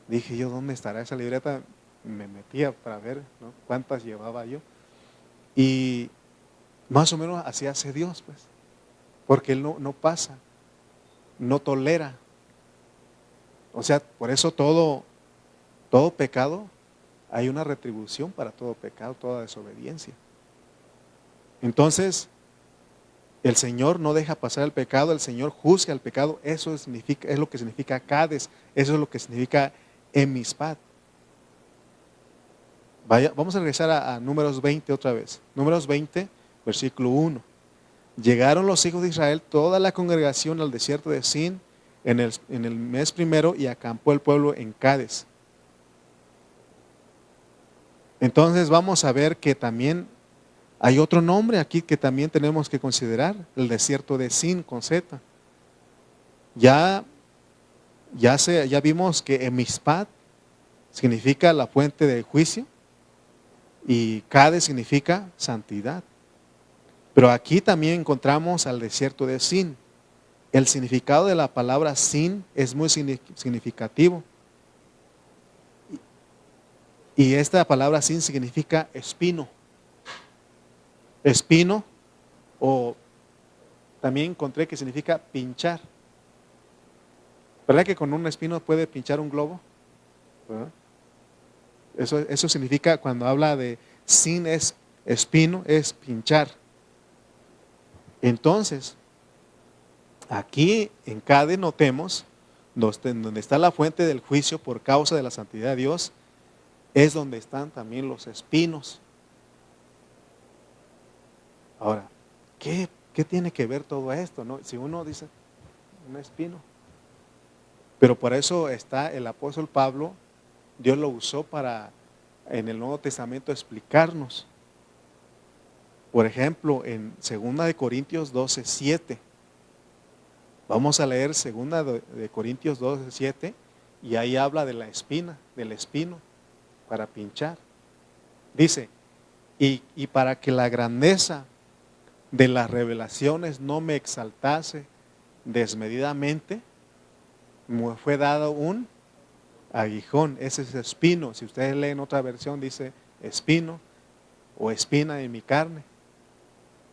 Dije yo, ¿dónde estará esa libreta? Me metía para ver, ¿no?, cuántas llevaba yo. Y más o menos así hace Dios, pues. Porque Él no pasa, no tolera. O sea, por eso todo pecado, hay una retribución para todo pecado, toda desobediencia. Entonces, el Señor no deja pasar el pecado, el Señor juzga el pecado. Eso es lo que significa Cades, eso es lo que significa Emispat. Vamos a regresar a Números 20 otra vez. Números 20, versículo 1. Llegaron los hijos de Israel, toda la congregación al desierto de Sin en el mes primero y acampó el pueblo en Cades. Entonces vamos a ver que también hay otro nombre aquí que también tenemos que considerar, el desierto de Sin con Z. Ya vimos que Emispat significa la fuente del juicio y Cades significa santidad. Pero aquí también encontramos al desierto de Sin. El significado de la palabra Sin es muy significativo. Y esta palabra Sin significa espino. Espino, o también encontré que significa pinchar. ¿Verdad que con un espino puede pinchar un globo? ¿Verdad? Eso significa, cuando habla de Sin es espino, es pinchar. Entonces, aquí en Cade notemos, donde está la fuente del juicio por causa de la santidad de Dios, es donde están también los espinos. Ahora, ¿qué tiene que ver todo esto, no? Si uno dice, un espino. Pero por eso está el apóstol Pablo, Dios lo usó para, en el Nuevo Testamento, explicarnos. Por ejemplo, en 2 de Corintios 12:7. Vamos a leer 2 Corintios 2:7 y ahí habla de la espina, del espino para pinchar. Dice, y para que la grandeza de las revelaciones no me exaltase desmedidamente, me fue dado un aguijón, ese es espino. Si ustedes leen otra versión dice espino o espina en mi carne.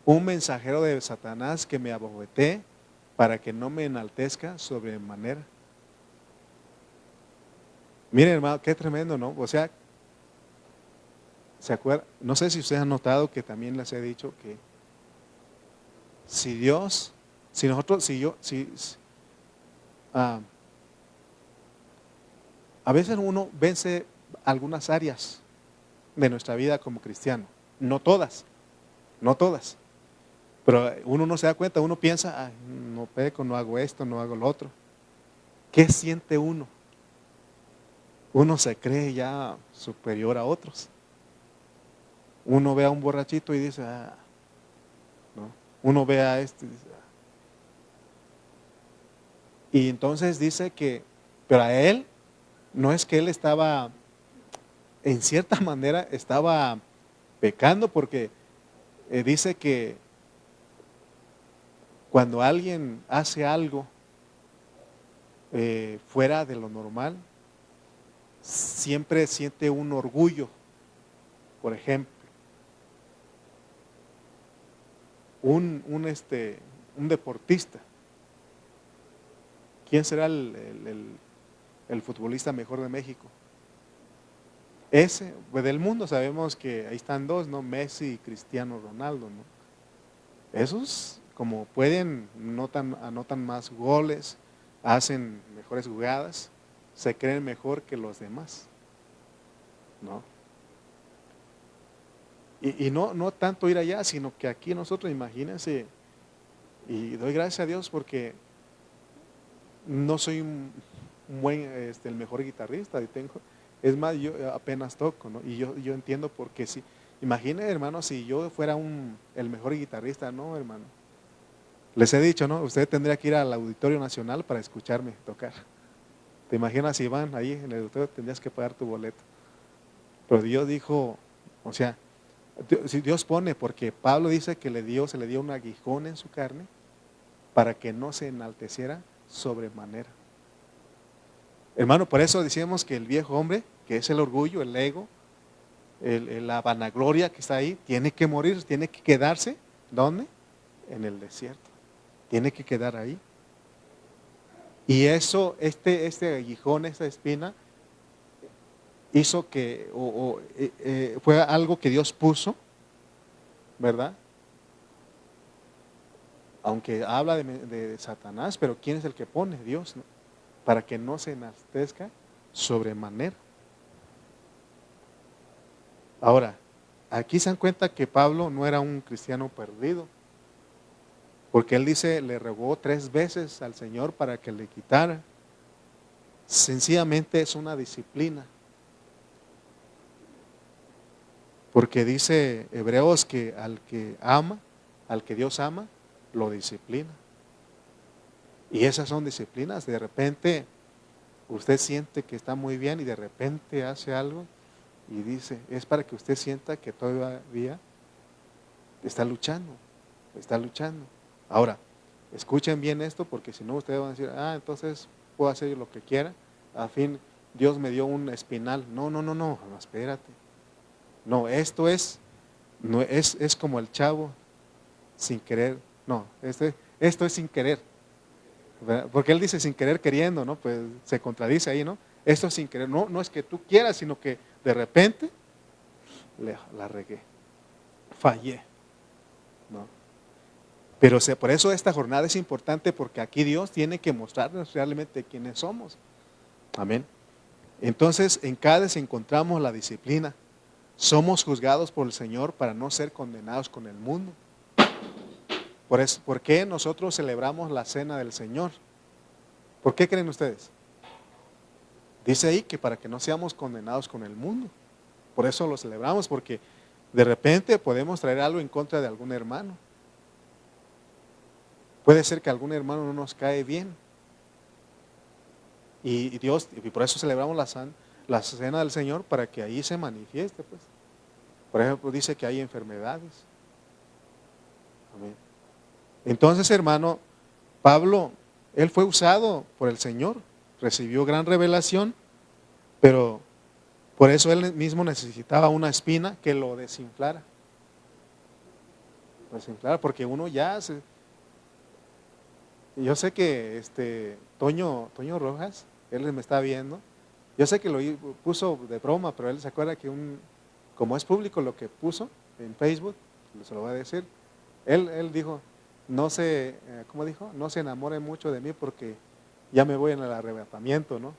Un mensajero de Satanás que me abofeté para que no me enaltezca sobremanera. Miren, hermano, qué tremendo, ¿no? O sea, ¿se acuerdan? No sé si ustedes han notado que también les he dicho que si Dios, si nosotros, ah, a veces uno vence algunas áreas de nuestra vida como cristiano, no todas, no todas, pero uno no se da cuenta, uno piensa, ay, no peco, no hago esto, no hago lo otro. ¿Qué siente uno? Uno se cree ya superior a otros. Uno ve a un borrachito y dice, ¿no? Uno ve a este y dice, Y entonces dice que, pero a él, no es que él estaba, en cierta manera, estaba pecando porque dice que cuando alguien hace algo fuera de lo normal, siempre siente un orgullo. Por ejemplo, un deportista. ¿Quién será el futbolista mejor de México? Ese, pues del mundo sabemos que ahí están dos, ¿no? Messi y Cristiano Ronaldo, ¿no? Esos, como pueden, anotan más goles, hacen mejores jugadas, se creen mejor que los demás, ¿no? Y no tanto ir allá, sino que aquí nosotros, imagínense, y doy gracias a Dios porque no soy el mejor guitarrista, es más, yo apenas toco, ¿no? Y yo entiendo por qué sí. Imagine, hermano, si yo fuera el mejor guitarrista, no, hermano. Les he dicho, ¿no? Usted tendría que ir al Auditorio Nacional para escucharme tocar. ¿Te imaginas si van ahí en el auditorio? Tendrías que pagar tu boleto. Pero Dios dijo, o sea, si Dios pone, porque Pablo dice que se le dio un aguijón en su carne para que no se enalteciera sobremanera. Hermano, por eso decíamos que el viejo hombre, que es el orgullo, el ego, la vanagloria que está ahí, tiene que morir, tiene que quedarse, ¿dónde? En el desierto. Tiene que quedar ahí. Y eso, este aguijón, esta espina, hizo que, fue algo que Dios puso, ¿verdad? Aunque habla de Satanás, pero ¿quién es el que pone? Dios, ¿no? Para que no se enaltezca sobremanera. Ahora, aquí se dan cuenta que Pablo no era un cristiano perdido, porque él dice, le rogó 3 veces al Señor para que le quitara. Sencillamente es una disciplina. Porque dice Hebreos que al que Dios ama, lo disciplina. Y esas son disciplinas. De repente usted siente que está muy bien y de repente hace algo y dice, es para que usted sienta que todavía está luchando, está luchando. Ahora, escuchen bien esto porque si no ustedes van a decir, entonces puedo hacer lo que quiera. A fin, Dios me dio un espinal. No, espérate. No, esto no es como el chavo sin querer. No, esto es sin querer. ¿Verdad? Porque él dice sin querer queriendo, ¿no? Pues se contradice ahí, ¿no? Esto es sin querer. No es que tú quieras, sino que de repente la regué, fallé, ¿no? Pero por eso esta jornada es importante porque aquí Dios tiene que mostrarnos realmente quiénes somos. Amén. Entonces, en Cádiz encontramos la disciplina. Somos juzgados por el Señor para no ser condenados con el mundo. ¿Por qué nosotros celebramos la cena del Señor? ¿Por qué creen ustedes? Dice ahí que para que no seamos condenados con el mundo. Por eso lo celebramos, porque de repente podemos traer algo en contra de algún hermano. Puede ser que algún hermano no nos cae bien. Y Dios, y por eso celebramos la cena del Señor, para que ahí se manifieste, pues. Por ejemplo, dice que hay enfermedades. Amén. Entonces, hermano, Pablo, él fue usado por el Señor, recibió gran revelación, pero por eso él mismo necesitaba una espina que lo desinflara. Porque uno ya se... Yo sé que Toño Rojas, él me está viendo, yo sé que lo puso de broma, pero él se acuerda que como es público lo que puso en Facebook, se lo voy a decir, él dijo, no se, ¿cómo dijo? No se enamore mucho de mí porque ya me voy en el arrebatamiento, ¿no?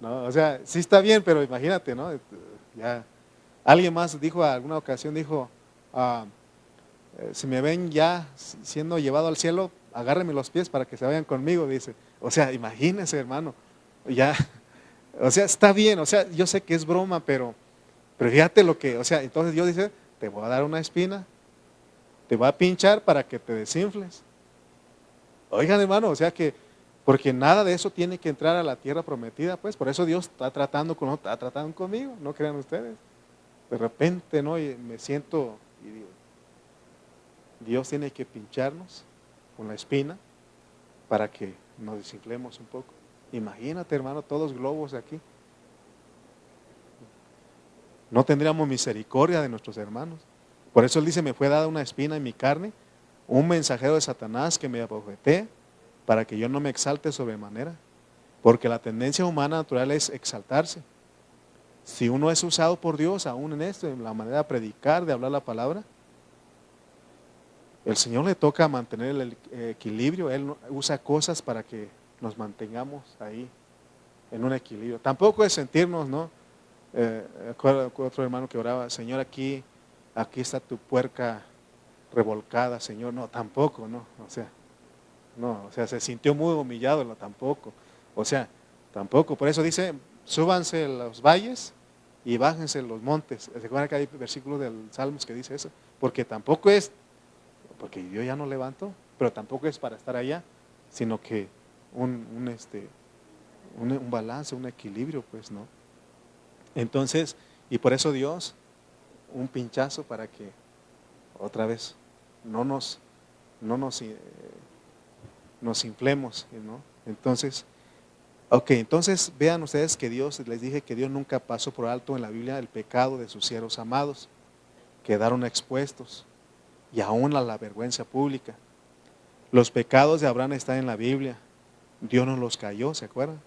No, o sea, sí está bien, pero imagínate, ¿no? Ya, alguien más dijo, alguna ocasión dijo, si me ven ya siendo llevado al cielo, agárrenme los pies para que se vayan conmigo, dice. O sea, imagínense, hermano, ya, o sea, está bien, o sea, yo sé que es broma, pero fíjate lo que, o sea, entonces Dios dice, te voy a dar una espina, te voy a pinchar para que te desinfles. Oigan, hermano, o sea que, porque nada de eso tiene que entrar a la tierra prometida, pues, por eso Dios está tratando está tratando conmigo, no crean ustedes. De repente, ¿no? Y me siento, y digo, Dios tiene que pincharnos con la espina para que nos desinflemos un poco. Imagínate, hermano, todos globos de aquí. No tendríamos misericordia de nuestros hermanos. Por eso Él dice, me fue dada una espina en mi carne, un mensajero de Satanás que me abofetee, para que yo no me exalte sobremanera. Porque la tendencia humana natural es exaltarse. Si uno es usado por Dios, aún en esto, en la manera de predicar, de hablar la palabra, el Señor le toca mantener el equilibrio. Él usa cosas para que nos mantengamos ahí en un equilibrio. Tampoco es sentirnos, ¿no? Otro hermano que oraba, Señor, aquí está tu puerca revolcada, Señor. No, tampoco, no. O sea, se sintió muy humillado, no, tampoco. O sea, tampoco. Por eso dice, súbanse los valles y bájense los montes. ¿Se acuerdan que hay versículos del Salmos que dice eso? Porque tampoco es, porque Dios ya no levantó, pero tampoco es para estar allá, sino que un balance, un equilibrio, pues, ¿no? Entonces, y por eso Dios, un pinchazo para que otra vez no nos inflemos, ¿no? Entonces vean ustedes que Dios, les dije que Dios nunca pasó por alto en la Biblia el pecado de sus siervos amados, quedaron expuestos y aún a la vergüenza pública. Los pecados de Abraham están en la Biblia, Dios no los cayó, ¿se acuerdan?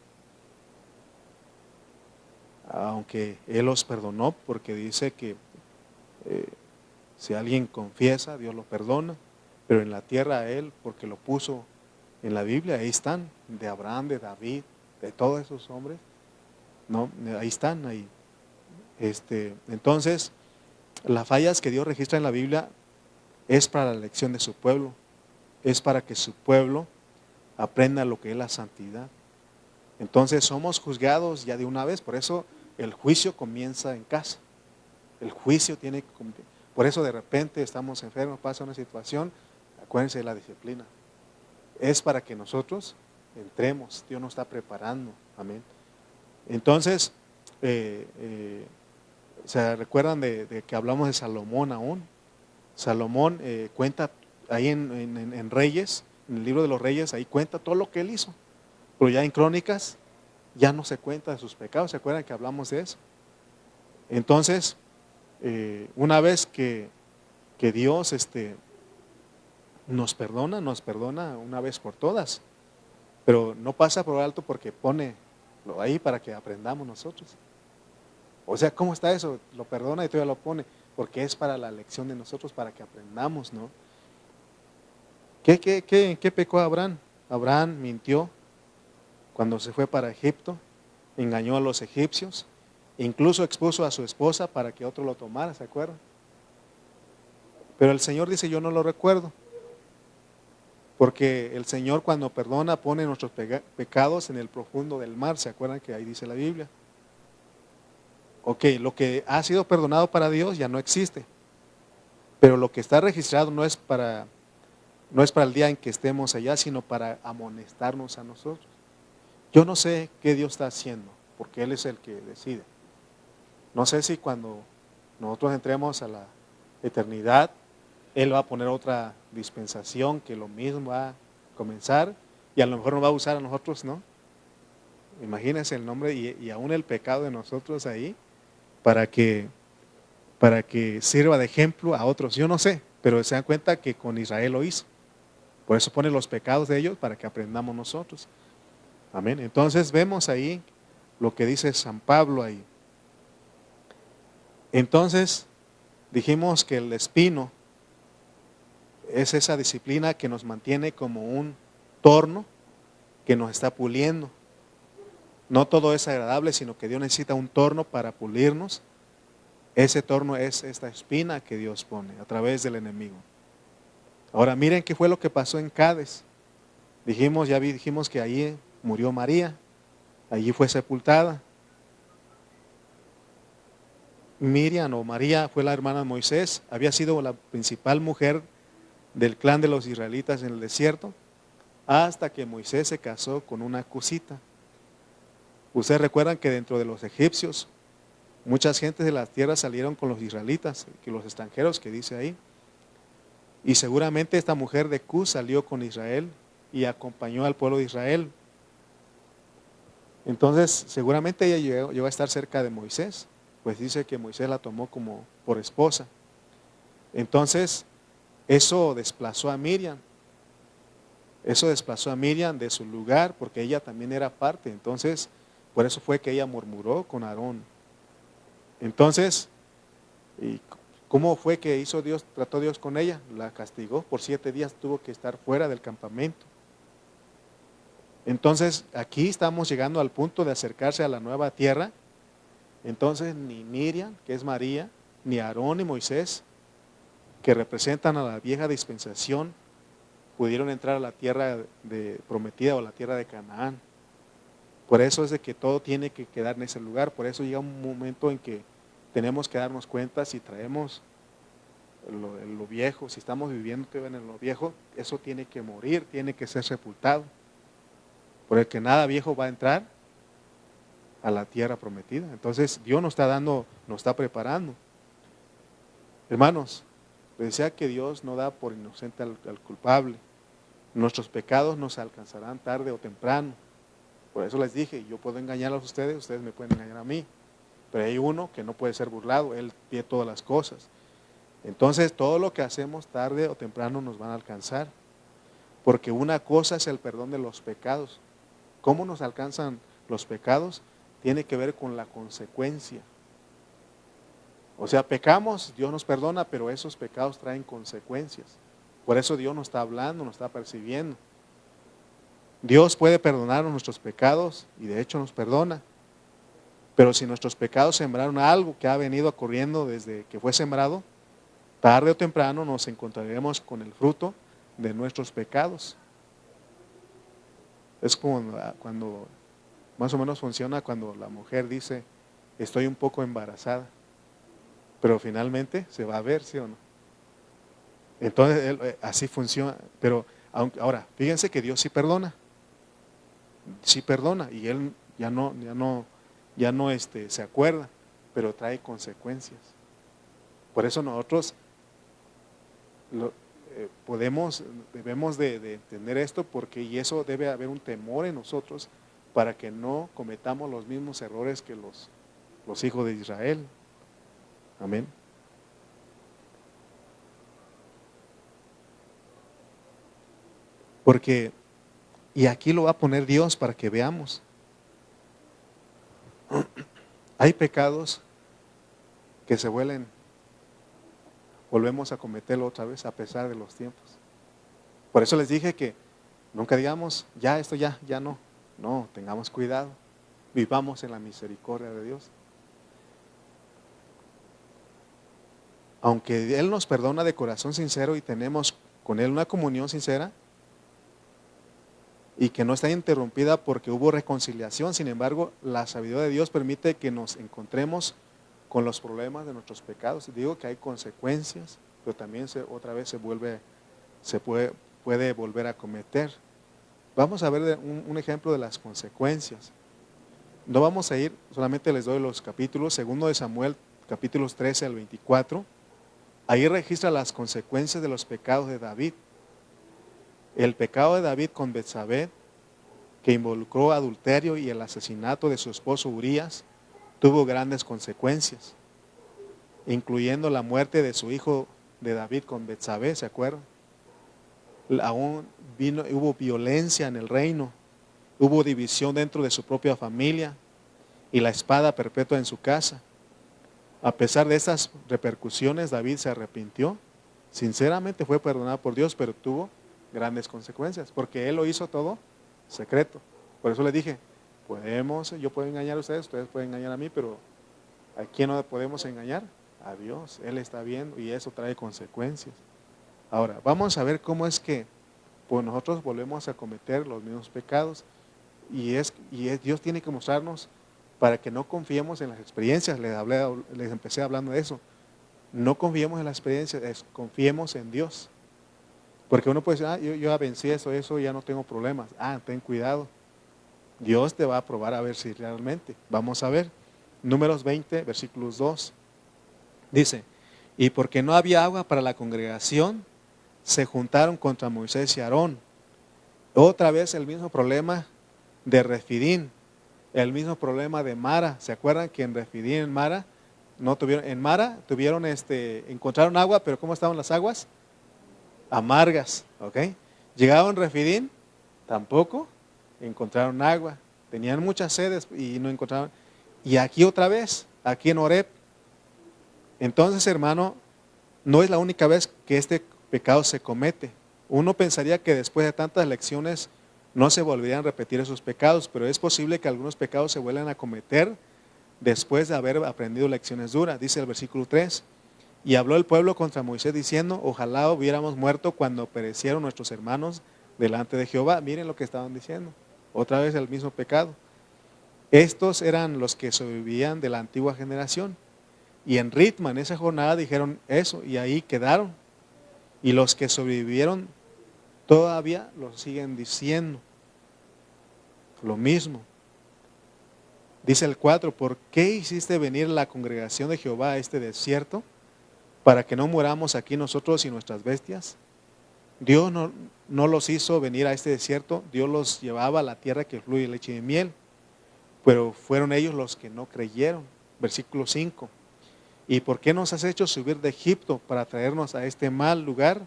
Aunque Él los perdonó, porque dice que si alguien confiesa, Dios lo perdona, pero en la tierra a Él, porque lo puso en la Biblia, ahí están, de Abraham, de David, de todos esos hombres, ¿no? Ahí están, ahí. Entonces, las fallas que Dios registra en la Biblia es para la elección de su pueblo, es para que su pueblo aprenda lo que es la santidad. Entonces somos juzgados ya de una vez, por eso el juicio comienza en casa. El juicio tiene que, por eso de repente estamos enfermos, pasa una situación, acuérdense de la disciplina. Es para que nosotros entremos, Dios nos está preparando, amén. Entonces, ¿se recuerdan de que hablamos de Salomón aún? Salomón cuenta ahí en Reyes, en el libro de los Reyes, ahí cuenta todo lo que él hizo. Pero ya en Crónicas ya no se cuenta de sus pecados, ¿se acuerdan que hablamos de eso? Entonces, una vez que Dios nos perdona una vez por todas, pero no pasa por alto porque pone ahí para que aprendamos nosotros. O sea, ¿cómo está eso? Lo perdona y todavía lo pone, porque es para la lección de nosotros, para que aprendamos, ¿no? ¿En qué pecó Abraham? Abraham mintió cuando se fue para Egipto, engañó a los egipcios, incluso expuso a su esposa para que otro lo tomara, ¿se acuerdan? Pero el Señor dice, yo no lo recuerdo, porque el Señor cuando perdona pone nuestros pecados en el profundo del mar, ¿se acuerdan que ahí dice la Biblia? Ok, lo que ha sido perdonado para Dios ya no existe, pero lo que está registrado no es para No es para el día en que estemos allá, sino para amonestarnos a nosotros. Yo no sé qué Dios está haciendo, porque Él es el que decide. No sé si cuando nosotros entremos a la eternidad, Él va a poner otra dispensación que lo mismo va a comenzar y a lo mejor nos va a usar a nosotros, ¿no? Imagínense el nombre y aún el pecado de nosotros ahí para que sirva de ejemplo a otros. Yo no sé, pero se dan cuenta que con Israel lo hizo. Por eso pone los pecados de ellos para que aprendamos nosotros. Amén. Entonces vemos ahí lo que dice San Pablo ahí. Entonces dijimos que el espino es esa disciplina que nos mantiene como un torno que nos está puliendo. No todo es agradable, sino que Dios necesita un torno para pulirnos. Ese torno es esta espina que Dios pone a través del enemigo. Ahora miren qué fue lo que pasó en Cádiz. Dijimos que allí murió María, allí fue sepultada. Miriam o María fue la hermana de Moisés, había sido la principal mujer del clan de los israelitas en el desierto, hasta que Moisés se casó con una cusita. Ustedes recuerdan que dentro de los egipcios, muchas gentes de las tierras salieron con los israelitas, que los extranjeros que dice ahí. Y seguramente esta mujer de Cus salió con Israel y acompañó al pueblo de Israel. Entonces, seguramente ella llegó a estar cerca de Moisés, pues dice que Moisés la tomó como por esposa. Entonces, eso desplazó a Miriam. Eso desplazó a Miriam de su lugar porque ella también era parte. Entonces, por eso fue que ella murmuró con Aarón. Entonces, ¿y cómo fue que trató Dios con ella? La castigó, por 7 días tuvo que estar fuera del campamento. Entonces, aquí estamos llegando al punto de acercarse a la nueva tierra. Entonces, ni Miriam, que es María, ni Aarón ni Moisés, que representan a la vieja dispensación, pudieron entrar a la tierra prometida o la tierra de Canaán. Por eso es de que todo tiene que quedar en ese lugar. Por eso llega un momento en que tenemos que darnos cuenta si traemos lo viejo, si estamos viviendo en lo viejo, eso tiene que morir, tiene que ser sepultado. Porque nada viejo va a entrar a la tierra prometida. Entonces Dios nos está preparando. Hermanos, les decía que Dios no da por inocente al culpable. Nuestros pecados nos alcanzarán tarde o temprano. Por eso les dije, yo puedo engañarlos a ustedes me pueden engañar a mí. Pero hay uno que no puede ser burlado, Él tiene todas las cosas. Entonces todo lo que hacemos tarde o temprano nos van a alcanzar. Porque una cosa es el perdón de los pecados. ¿Cómo nos alcanzan los pecados? Tiene que ver con la consecuencia. O sea, pecamos, Dios nos perdona, pero esos pecados traen consecuencias. Por eso Dios nos está hablando, nos está percibiendo. Dios puede perdonarnos nuestros pecados y de hecho nos perdona. Pero si nuestros pecados sembraron algo que ha venido ocurriendo desde que fue sembrado, tarde o temprano nos encontraremos con el fruto de nuestros pecados. Es como cuando más o menos funciona cuando la mujer dice, estoy un poco embarazada, pero finalmente se va a ver, ¿sí o no? Entonces así funciona, pero ahora, fíjense que Dios sí perdona y Él ya no se acuerda, pero trae consecuencias. Por eso nosotros debemos de entender esto, y eso debe haber un temor en nosotros para que no cometamos los mismos errores que los hijos de Israel. Amén. Porque, y aquí lo va a poner Dios para que veamos. Hay pecados que volvemos a cometerlo otra vez a pesar de los tiempos. Por eso les dije que nunca digamos, esto ya no. No, tengamos cuidado. Vivamos en la misericordia de Dios. Aunque Él nos perdona de corazón sincero y tenemos con Él una comunión sincera y que no está interrumpida porque hubo reconciliación, sin embargo, la sabiduría de Dios permite que nos encontremos con los problemas de nuestros pecados. Digo que hay consecuencias, pero también otra vez puede volver a cometer. Vamos a ver un ejemplo de las consecuencias. No vamos a ir, solamente les doy los capítulos, 2 de Samuel, capítulos 13 al 24. Ahí registra las consecuencias de los pecados de David. El pecado de David con Betsabé, que involucró adulterio y el asesinato de su esposo Urías, tuvo grandes consecuencias, incluyendo la muerte de su hijo de David con Betsabé, ¿se acuerdan? Hubo violencia en el reino, hubo división dentro de su propia familia y la espada perpetua en su casa. A pesar de esas repercusiones, David se arrepintió, sinceramente fue perdonado por Dios, pero tuvo grandes consecuencias, porque él lo hizo todo secreto. Por eso le dije, yo puedo engañar a ustedes pueden engañar a mí, pero ¿a quién no podemos engañar? A Dios, Él está viendo y eso trae consecuencias. Ahora, vamos a ver cómo es que pues nosotros volvemos a cometer los mismos pecados y Dios tiene que mostrarnos para que no confiemos en las experiencias. Les empecé hablando de eso. No confiemos en las experiencias, confiemos en Dios. Porque uno puede decir, yo ya vencí eso, ya no tengo problemas. Ten cuidado. Dios te va a probar a ver si realmente. Vamos a ver. Números 20, versículos 2. Dice, y porque no había agua para la congregación, se juntaron contra Moisés y Aarón. Otra vez el mismo problema de Refidín, el mismo problema de Mara. ¿Se acuerdan que en Refidín, en Mara, encontraron agua, pero ¿cómo estaban las aguas? Amargas, ¿ok? Llegaron a Refidín, tampoco encontraron agua. Tenían muchas sedes y no encontraron. Y aquí otra vez, aquí en Horeb. Entonces, hermano, no es la única vez que este pecado se comete. Uno pensaría que después de tantas lecciones no se volverían a repetir esos pecados, pero es posible que algunos pecados se vuelvan a cometer después de haber aprendido lecciones duras. Dice el versículo 3, y habló el pueblo contra Moisés diciendo, ojalá hubiéramos muerto cuando perecieron nuestros hermanos delante de Jehová. Miren lo que estaban diciendo, otra vez el mismo pecado. Estos eran los que sobrevivían de la antigua generación. Y en Ritma, en esa jornada, dijeron eso y ahí quedaron. Y los que sobrevivieron todavía lo siguen diciendo. Lo mismo. Dice el 4, ¿por qué hiciste venir la congregación de Jehová a este desierto? Para que no muramos aquí nosotros y nuestras bestias. Dios no los hizo venir a este desierto, Dios los llevaba a la tierra que fluye leche y miel. Pero fueron ellos los que no creyeron. Versículo 5. ¿Y por qué nos has hecho subir de Egipto para traernos a este mal lugar?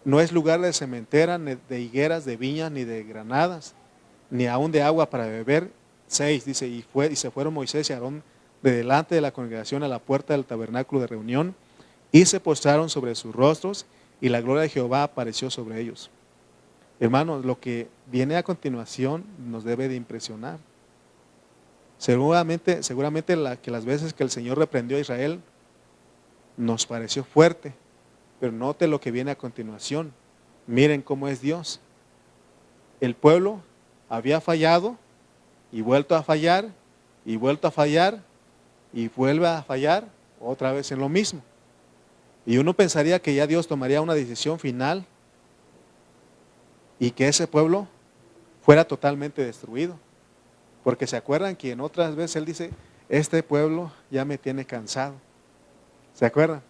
No es lugar de sementera, ni de higueras, de viñas, ni de granadas, ni aún de agua para beber. 6 dice, y se fueron Moisés y Aarón de delante de la congregación a la puerta del tabernáculo de reunión, y se postraron sobre sus rostros, y la gloria de Jehová apareció sobre ellos. Hermanos, lo que viene a continuación nos debe de impresionar. Seguramente que las veces que el Señor reprendió a Israel nos pareció fuerte, pero note lo que viene a continuación. Miren cómo es Dios. El pueblo había fallado y vuelto a fallar y vuelto a fallar y vuelve a fallar otra vez en lo mismo. Y uno pensaría que ya Dios tomaría una decisión final y que ese pueblo fuera totalmente destruido. Porque se acuerdan que en otras veces Él dice, este pueblo ya me tiene cansado. ¿Se acuerdan?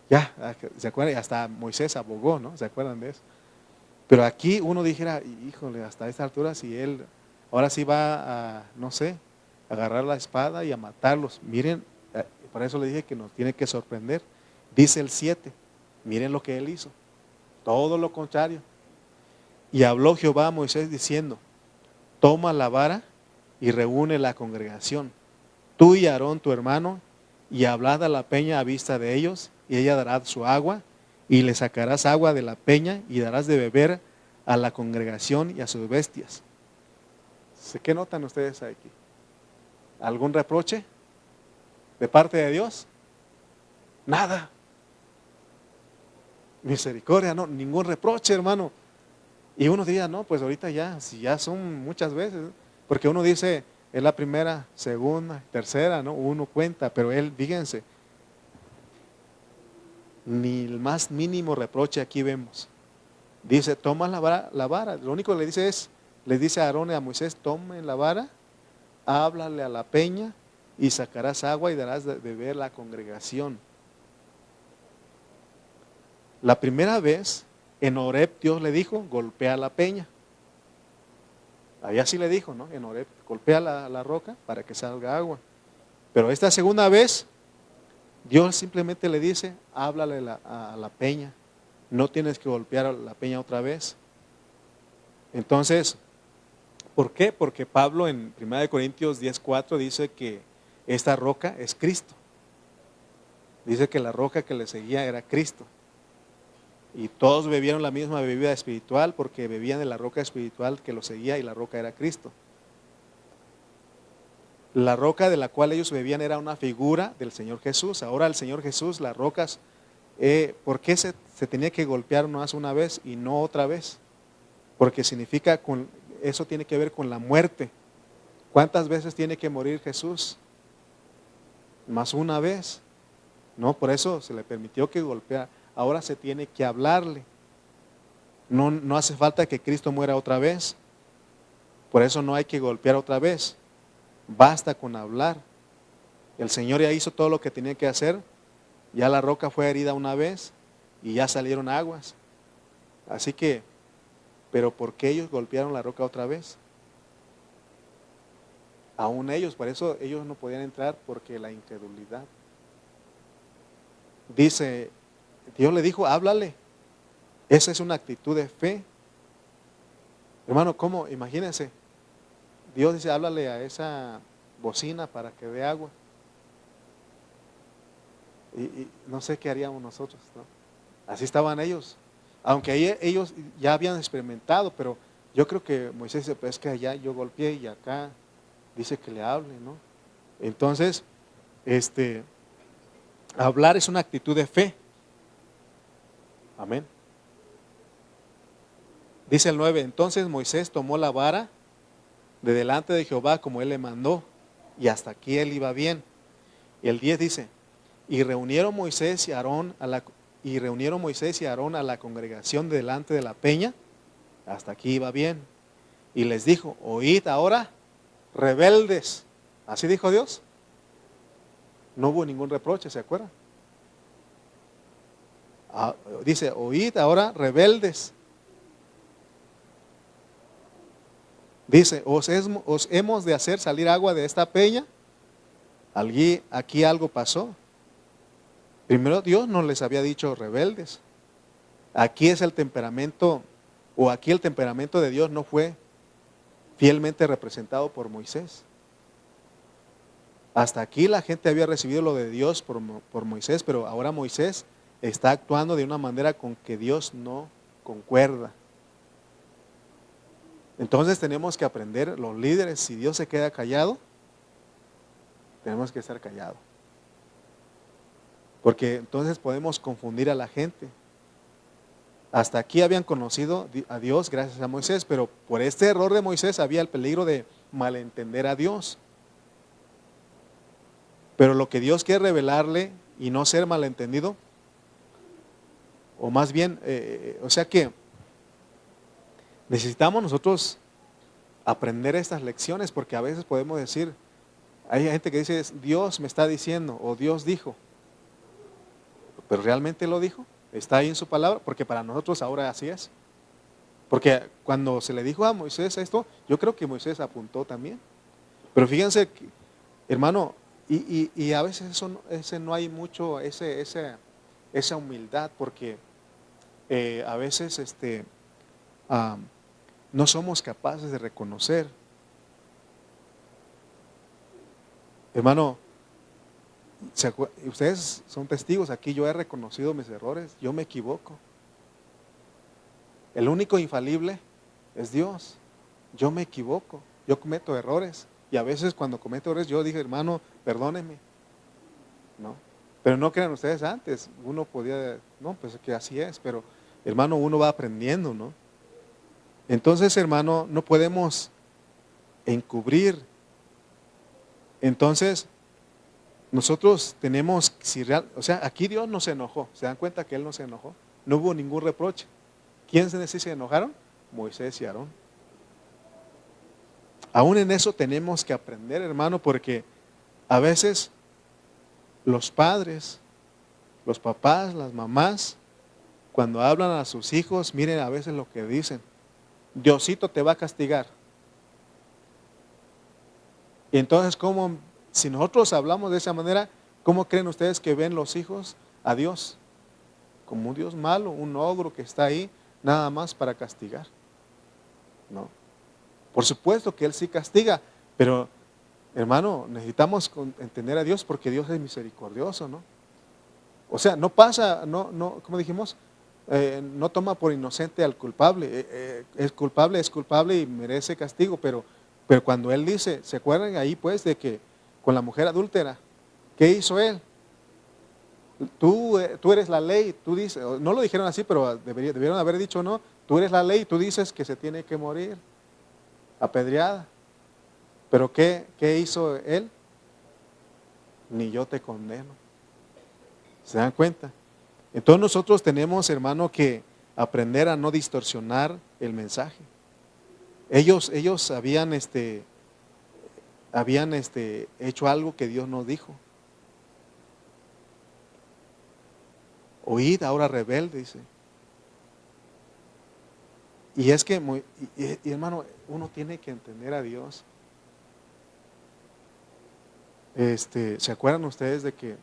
Ya, ¿se acuerdan? Hasta Moisés abogó, ¿no? ¿Se acuerdan de eso? Pero aquí uno dijera, híjole, hasta esta altura si Él ahora sí va a, no sé, agarrar la espada y a matarlos. Miren, por eso le dije que nos tiene que sorprender. Dice el 7, miren lo que Él hizo. Todo lo contrario. Y habló Jehová a Moisés diciendo, toma la vara y reúne la congregación, tú y Aarón tu hermano, y hablad a la peña a vista de ellos, y ella dará su agua, y le sacarás agua de la peña, y darás de beber a la congregación y a sus bestias. ¿Qué notan ustedes aquí? ¿Algún reproche de parte de Dios? Nada. Misericordia, no, ningún reproche, hermano. Y uno diría, no, pues ahorita ya, si ya son muchas veces, porque uno dice, es la primera, segunda, tercera, ¿no? Uno cuenta, pero Él, fíjense, ni el más mínimo reproche aquí vemos. Dice, toma la vara. Lo único que le dice es, le dice a Aarón y a Moisés, tomen la vara, háblale a la peña y sacarás agua y darás de beber la congregación. La primera vez en Horeb Dios le dijo, golpea la peña. Ahí así le dijo, ¿no? En Horeb, golpea la roca para que salga agua. Pero esta segunda vez, Dios simplemente le dice, háblale a la peña. No tienes que golpear a la peña otra vez. Entonces, ¿por qué? Porque Pablo en 1 Corintios 10:4 dice que esta roca es Cristo. Dice que la roca que le seguía era Cristo. Y todos bebieron la misma bebida espiritual porque bebían de la roca espiritual que lo seguía y la roca era Cristo. La roca de la cual ellos bebían era una figura del Señor Jesús. Ahora el Señor Jesús, las rocas, ¿por qué se tenía que golpear más una vez y no otra vez? Porque significa, eso tiene que ver con la muerte. ¿Cuántas veces tiene que morir Jesús? Más una vez. No, por eso se le permitió que golpeara. Ahora se tiene que hablarle. No hace falta que Cristo muera otra vez. Por eso no hay que golpear otra vez. Basta con hablar. El Señor ya hizo todo lo que tenía que hacer. Ya la roca fue herida una vez y ya salieron aguas. Así que, pero ¿por qué ellos golpearon la roca otra vez? Aún ellos, por eso ellos no podían entrar, porque la incredulidad. Dice, Dios le dijo, háblale. Esa es una actitud de fe. Hermano, ¿cómo? Imagínense. Dios dice, háblale a esa bocina para que dé agua. Y no sé qué haríamos nosotros, ¿no? Así estaban ellos. Aunque ellos ya habían experimentado, pero yo creo que Moisés dice, pues es que allá yo golpeé y acá dice que le hable, ¿no? Entonces, hablar es una actitud de fe. Amén. Dice el 9, entonces Moisés tomó la vara de delante de Jehová como él le mandó, y hasta aquí él iba bien. Y el 10 dice, y reunieron Moisés y Aarón a la congregación delante de la peña, hasta aquí iba bien. Y les dijo, oíd ahora, rebeldes. Así dijo Dios. No hubo ningún reproche, ¿se acuerdan? Dice, oíd ahora, rebeldes. Dice, os hemos de hacer salir agua de esta peña. Aquí algo pasó. Primero Dios no les había dicho rebeldes. Aquí es el temperamento, o aquí el temperamento de Dios no fue fielmente representado por Moisés. Hasta aquí la gente había recibido lo de Dios por Moisés, pero ahora Moisés está actuando de una manera con que Dios no concuerda. Entonces tenemos que aprender, los líderes, si Dios se queda callado, tenemos que estar callados. Porque entonces podemos confundir a la gente. Hasta aquí habían conocido a Dios gracias a Moisés, pero por este error de Moisés había el peligro de malentender a Dios. Pero lo que Dios quiere revelarle y no ser malentendido, o más bien, o sea que necesitamos nosotros aprender estas lecciones, porque a veces podemos decir, hay gente que dice, Dios me está diciendo, o Dios dijo, pero ¿realmente lo dijo? ¿Está ahí en su palabra? Porque para nosotros ahora así es. Porque cuando se le dijo a Moisés esto, yo creo que Moisés apuntó también. Pero fíjense, hermano, y a veces no hay mucho esa humildad, porque a veces no somos capaces de reconocer. Hermano, ustedes son testigos, aquí yo he reconocido mis errores, yo me equivoco. El único infalible es Dios. Yo me equivoco, yo cometo errores. Y a veces cuando cometo errores yo dije, hermano, perdóneme. ¿No? Pero no crean ustedes antes, uno podía, no, pues que así es, pero hermano, uno va aprendiendo, ¿no? Entonces, hermano, no podemos encubrir. Entonces, nosotros tenemos, o sea, aquí Dios no se enojó. ¿Se dan cuenta que Él no se enojó? No hubo ningún reproche. ¿Quién se enojaron? Moisés y Aarón. Aún en eso tenemos que aprender, hermano, porque a veces los padres, los papás, las mamás, cuando hablan a sus hijos, miren a veces lo que dicen. Diosito te va a castigar. Y entonces, ¿cómo, si nosotros hablamos de esa manera, cómo creen ustedes que ven los hijos a Dios? Como un Dios malo, un ogro que está ahí nada más para castigar. No. Por supuesto que Él sí castiga, pero hermano, necesitamos entender a Dios porque Dios es misericordioso, ¿no? O sea, no pasa, como dijimos, no toma por inocente al culpable. Es culpable y merece castigo, pero cuando Él dice, ¿se acuerdan ahí pues de que con la mujer adúltera, qué hizo Él? Tú eres la ley, tú dices, no lo dijeron así, pero debieron haber dicho, no, tú eres la ley, tú dices que se tiene que morir, apedreada. Pero ¿qué hizo Él? Ni yo te condeno. ¿Se dan cuenta? Entonces nosotros tenemos, hermano, que aprender a no distorsionar el mensaje. Ellos habían hecho algo que Dios no dijo. Oíd ahora rebelde, dice. Y es que, hermano, uno tiene que entender a Dios. ¿Se acuerdan ustedes de que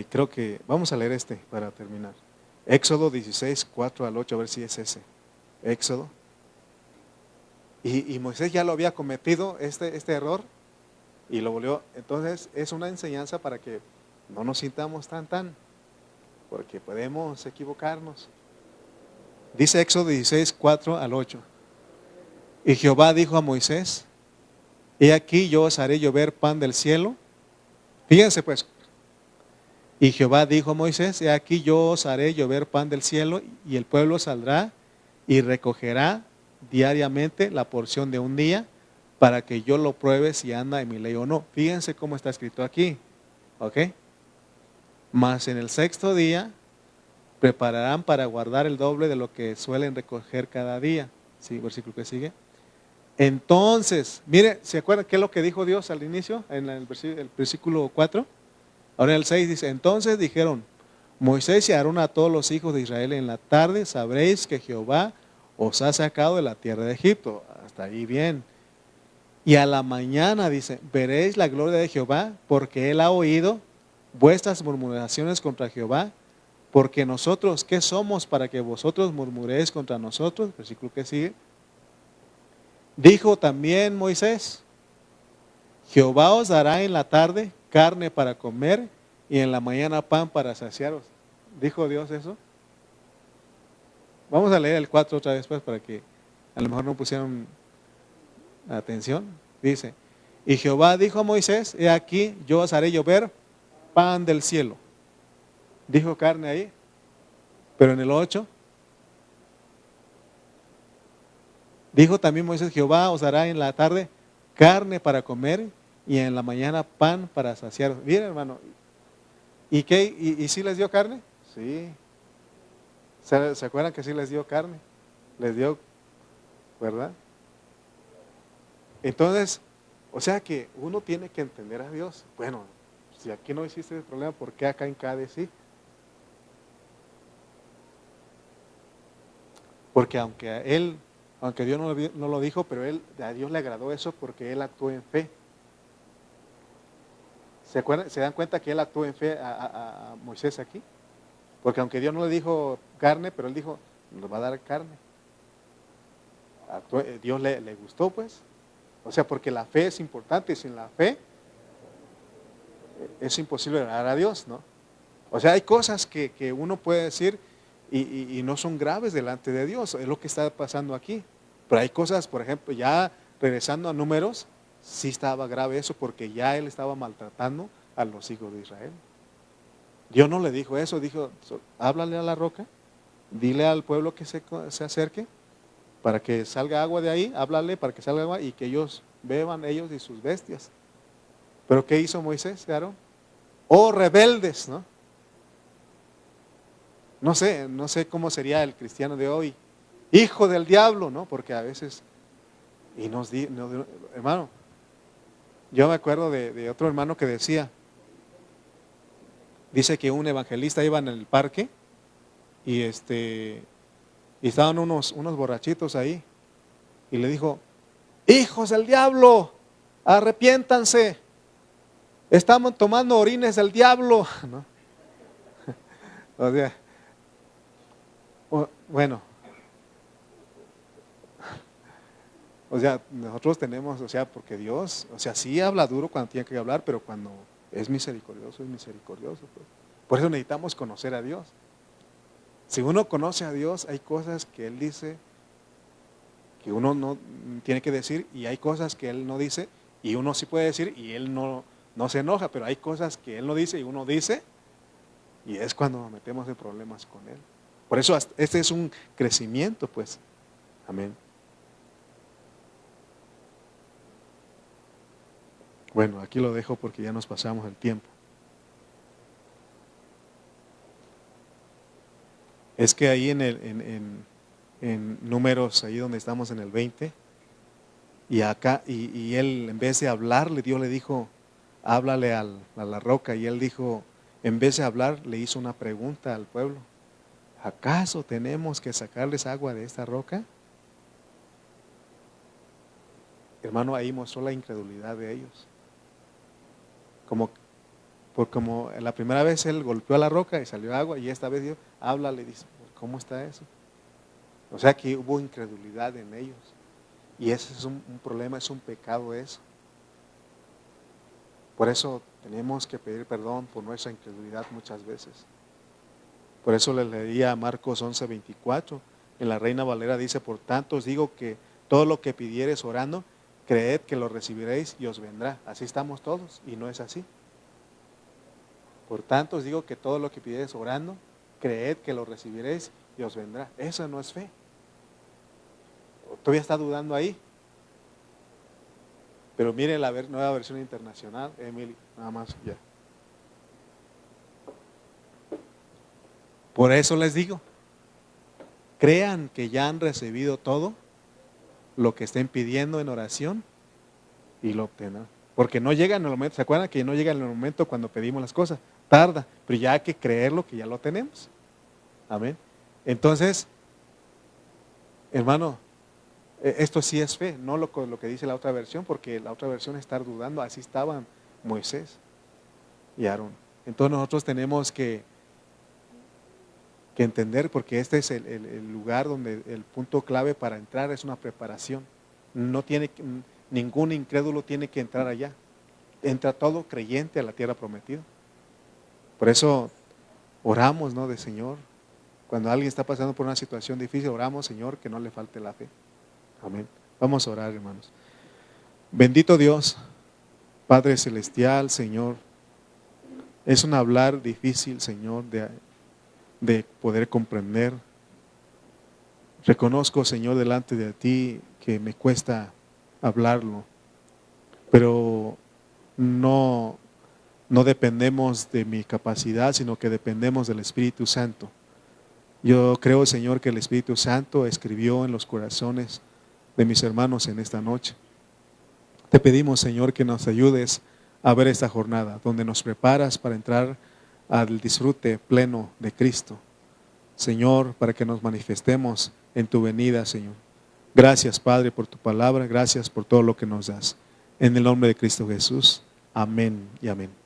creo que, vamos a leer para terminar. Éxodo 16, 4 al 8, a ver si es ese. Éxodo. Y Moisés ya lo había cometido, este error, y lo volvió. Entonces es una enseñanza para que no nos sintamos tan, porque podemos equivocarnos. Dice Éxodo 16, 4 al 8. Y Jehová dijo a Moisés, he aquí yo os haré llover pan del cielo. Fíjense pues. Y Jehová dijo a Moisés, he aquí yo os haré llover pan del cielo, y el pueblo saldrá y recogerá diariamente la porción de un día, para que yo lo pruebe si anda en mi ley o no. Fíjense cómo está escrito aquí. ¿Ok? Mas en el sexto día prepararán para guardar el doble de lo que suelen recoger cada día. Sí, versículo que sigue. Entonces, mire, ¿se acuerdan qué es lo que dijo Dios al inicio? En el versículo 4. Ahora en el 6 dice, entonces dijeron, Moisés y Aarón a todos los hijos de Israel, en la tarde sabréis que Jehová os ha sacado de la tierra de Egipto. Hasta ahí bien. Y a la mañana dice, veréis la gloria de Jehová, porque Él ha oído vuestras murmuraciones contra Jehová, porque nosotros, ¿qué somos para que vosotros murmuréis contra nosotros? Versículo que sigue. Dijo también Moisés, Jehová os dará en la tarde carne para comer y en la mañana pan para saciaros. ¿Dijo Dios eso? Vamos a leer el 4 otra vez pues para que a lo mejor no pusieron atención. Dice, y Jehová dijo a Moisés, he aquí yo os haré llover pan del cielo. Dijo carne ahí, pero en el 8 dijo también Moisés, Jehová os dará en la tarde carne para comer y en la mañana pan para saciar. Miren, hermano, ¿y qué? ¿Y sí les dio carne? Sí. ¿Se acuerdan que sí les dio carne? Les dio, ¿verdad? Entonces, o sea que uno tiene que entender a Dios. Bueno, si aquí no existe el problema, ¿por qué acá en Cádiz sí? Porque aunque Dios no lo dijo, pero a Dios le agradó eso porque Él actuó en fe. ¿Se dan cuenta que Él actuó en fe a Moisés aquí? Porque aunque Dios no le dijo carne, pero Él dijo, nos va a dar carne. Dios le gustó pues. O sea, porque la fe es importante y sin la fe es imposible agradar a Dios, ¿no? O sea, hay cosas que uno puede decir y no son graves delante de Dios, es lo que está pasando aquí. Pero hay cosas, por ejemplo, ya regresando a Números, sí estaba grave eso porque ya él estaba maltratando a los hijos de Israel. Dios no le dijo eso, dijo, háblale a la roca, dile al pueblo que se acerque para que salga agua de ahí, háblale para que salga agua y que ellos beban ellos y sus bestias. Pero ¿qué hizo Moisés, Aarón? Oh, rebeldes, ¿no? No sé cómo sería el cristiano de hoy. Hijo del diablo, ¿no? Porque a veces, y hermano, yo me acuerdo de otro hermano que dice que un evangelista iba en el parque y y estaban unos borrachitos ahí y le dijo: hijos del diablo, arrepiéntanse, estamos tomando orines del diablo, ¿no? O sea, bueno, o sea, nosotros tenemos, o sea, porque Dios, o sea, sí habla duro cuando tiene que hablar, pero cuando es misericordioso, es misericordioso, pues. Por eso necesitamos conocer a Dios. Si uno conoce a Dios, hay cosas que Él dice que uno no tiene que decir, y hay cosas que Él no dice y uno sí puede decir y Él no se enoja, pero hay cosas que Él no dice y uno dice, y es cuando nos metemos en problemas con Él. Por eso este es un crecimiento, pues. Amén. Bueno, aquí lo dejo porque ya nos pasamos el tiempo. Es que ahí en Números, ahí donde estamos en el 20, y acá, y él en vez de hablarle, Dios le dijo: háblale a la roca, y él dijo, en vez de hablar, le hizo una pregunta al pueblo: ¿acaso tenemos que sacarles agua de esta roca? Hermano, ahí mostró la incredulidad de ellos. Como la primera vez él golpeó a la roca y salió agua, y esta vez Dios habla, le dice: ¿cómo está eso? O sea que hubo incredulidad en ellos, y ese es un problema, es un pecado eso. Por eso tenemos que pedir perdón por nuestra incredulidad muchas veces. Por eso le leía a Marcos 11:24, en la Reina Valera dice: por tanto os digo que todo lo que pidiereis orando, creed que lo recibiréis y os vendrá. Así estamos todos, y no es así. Por tanto os digo que todo lo que pidiereis orando, creed que lo recibiréis y os vendrá. Eso no es fe. Todavía está dudando ahí. Pero mire la nueva versión internacional, Emily, nada más ya. Por eso les digo, crean que ya han recibido todo lo que estén pidiendo en oración y lo obtendrán. Porque no llega en el momento, ¿se acuerdan que no llega en el momento cuando pedimos las cosas? Tarda, pero ya hay que creerlo que ya lo tenemos. Amén. Entonces, hermano, esto sí es fe, no lo que dice la otra versión, porque la otra versión es estar dudando. Así estaban Moisés y Aarón. Entonces nosotros tenemos que entender, porque este es el lugar donde el punto clave para entrar es una preparación. Ningún incrédulo tiene que entrar allá. Entra todo creyente a la tierra prometida. Por eso oramos, ¿no? De Señor, cuando alguien está pasando por una situación difícil, oramos: Señor, que no le falte la fe. Amén. Vamos a orar, hermanos. Bendito Dios, Padre celestial, Señor, es un hablar difícil, Señor, de poder comprender. Reconozco, Señor, delante de ti que me cuesta hablarlo, pero no dependemos de mi capacidad, sino que dependemos del Espíritu Santo. Yo creo, Señor, que el Espíritu Santo escribió en los corazones de mis hermanos en esta noche. Te pedimos, Señor, que nos ayudes a ver esta jornada, donde nos preparas para entrar al disfrute pleno de Cristo. Señor, para que nos manifestemos en tu venida, Señor. Gracias, Padre, por tu palabra. Gracias por todo lo que nos das. En el nombre de Cristo Jesús. Amén y amén.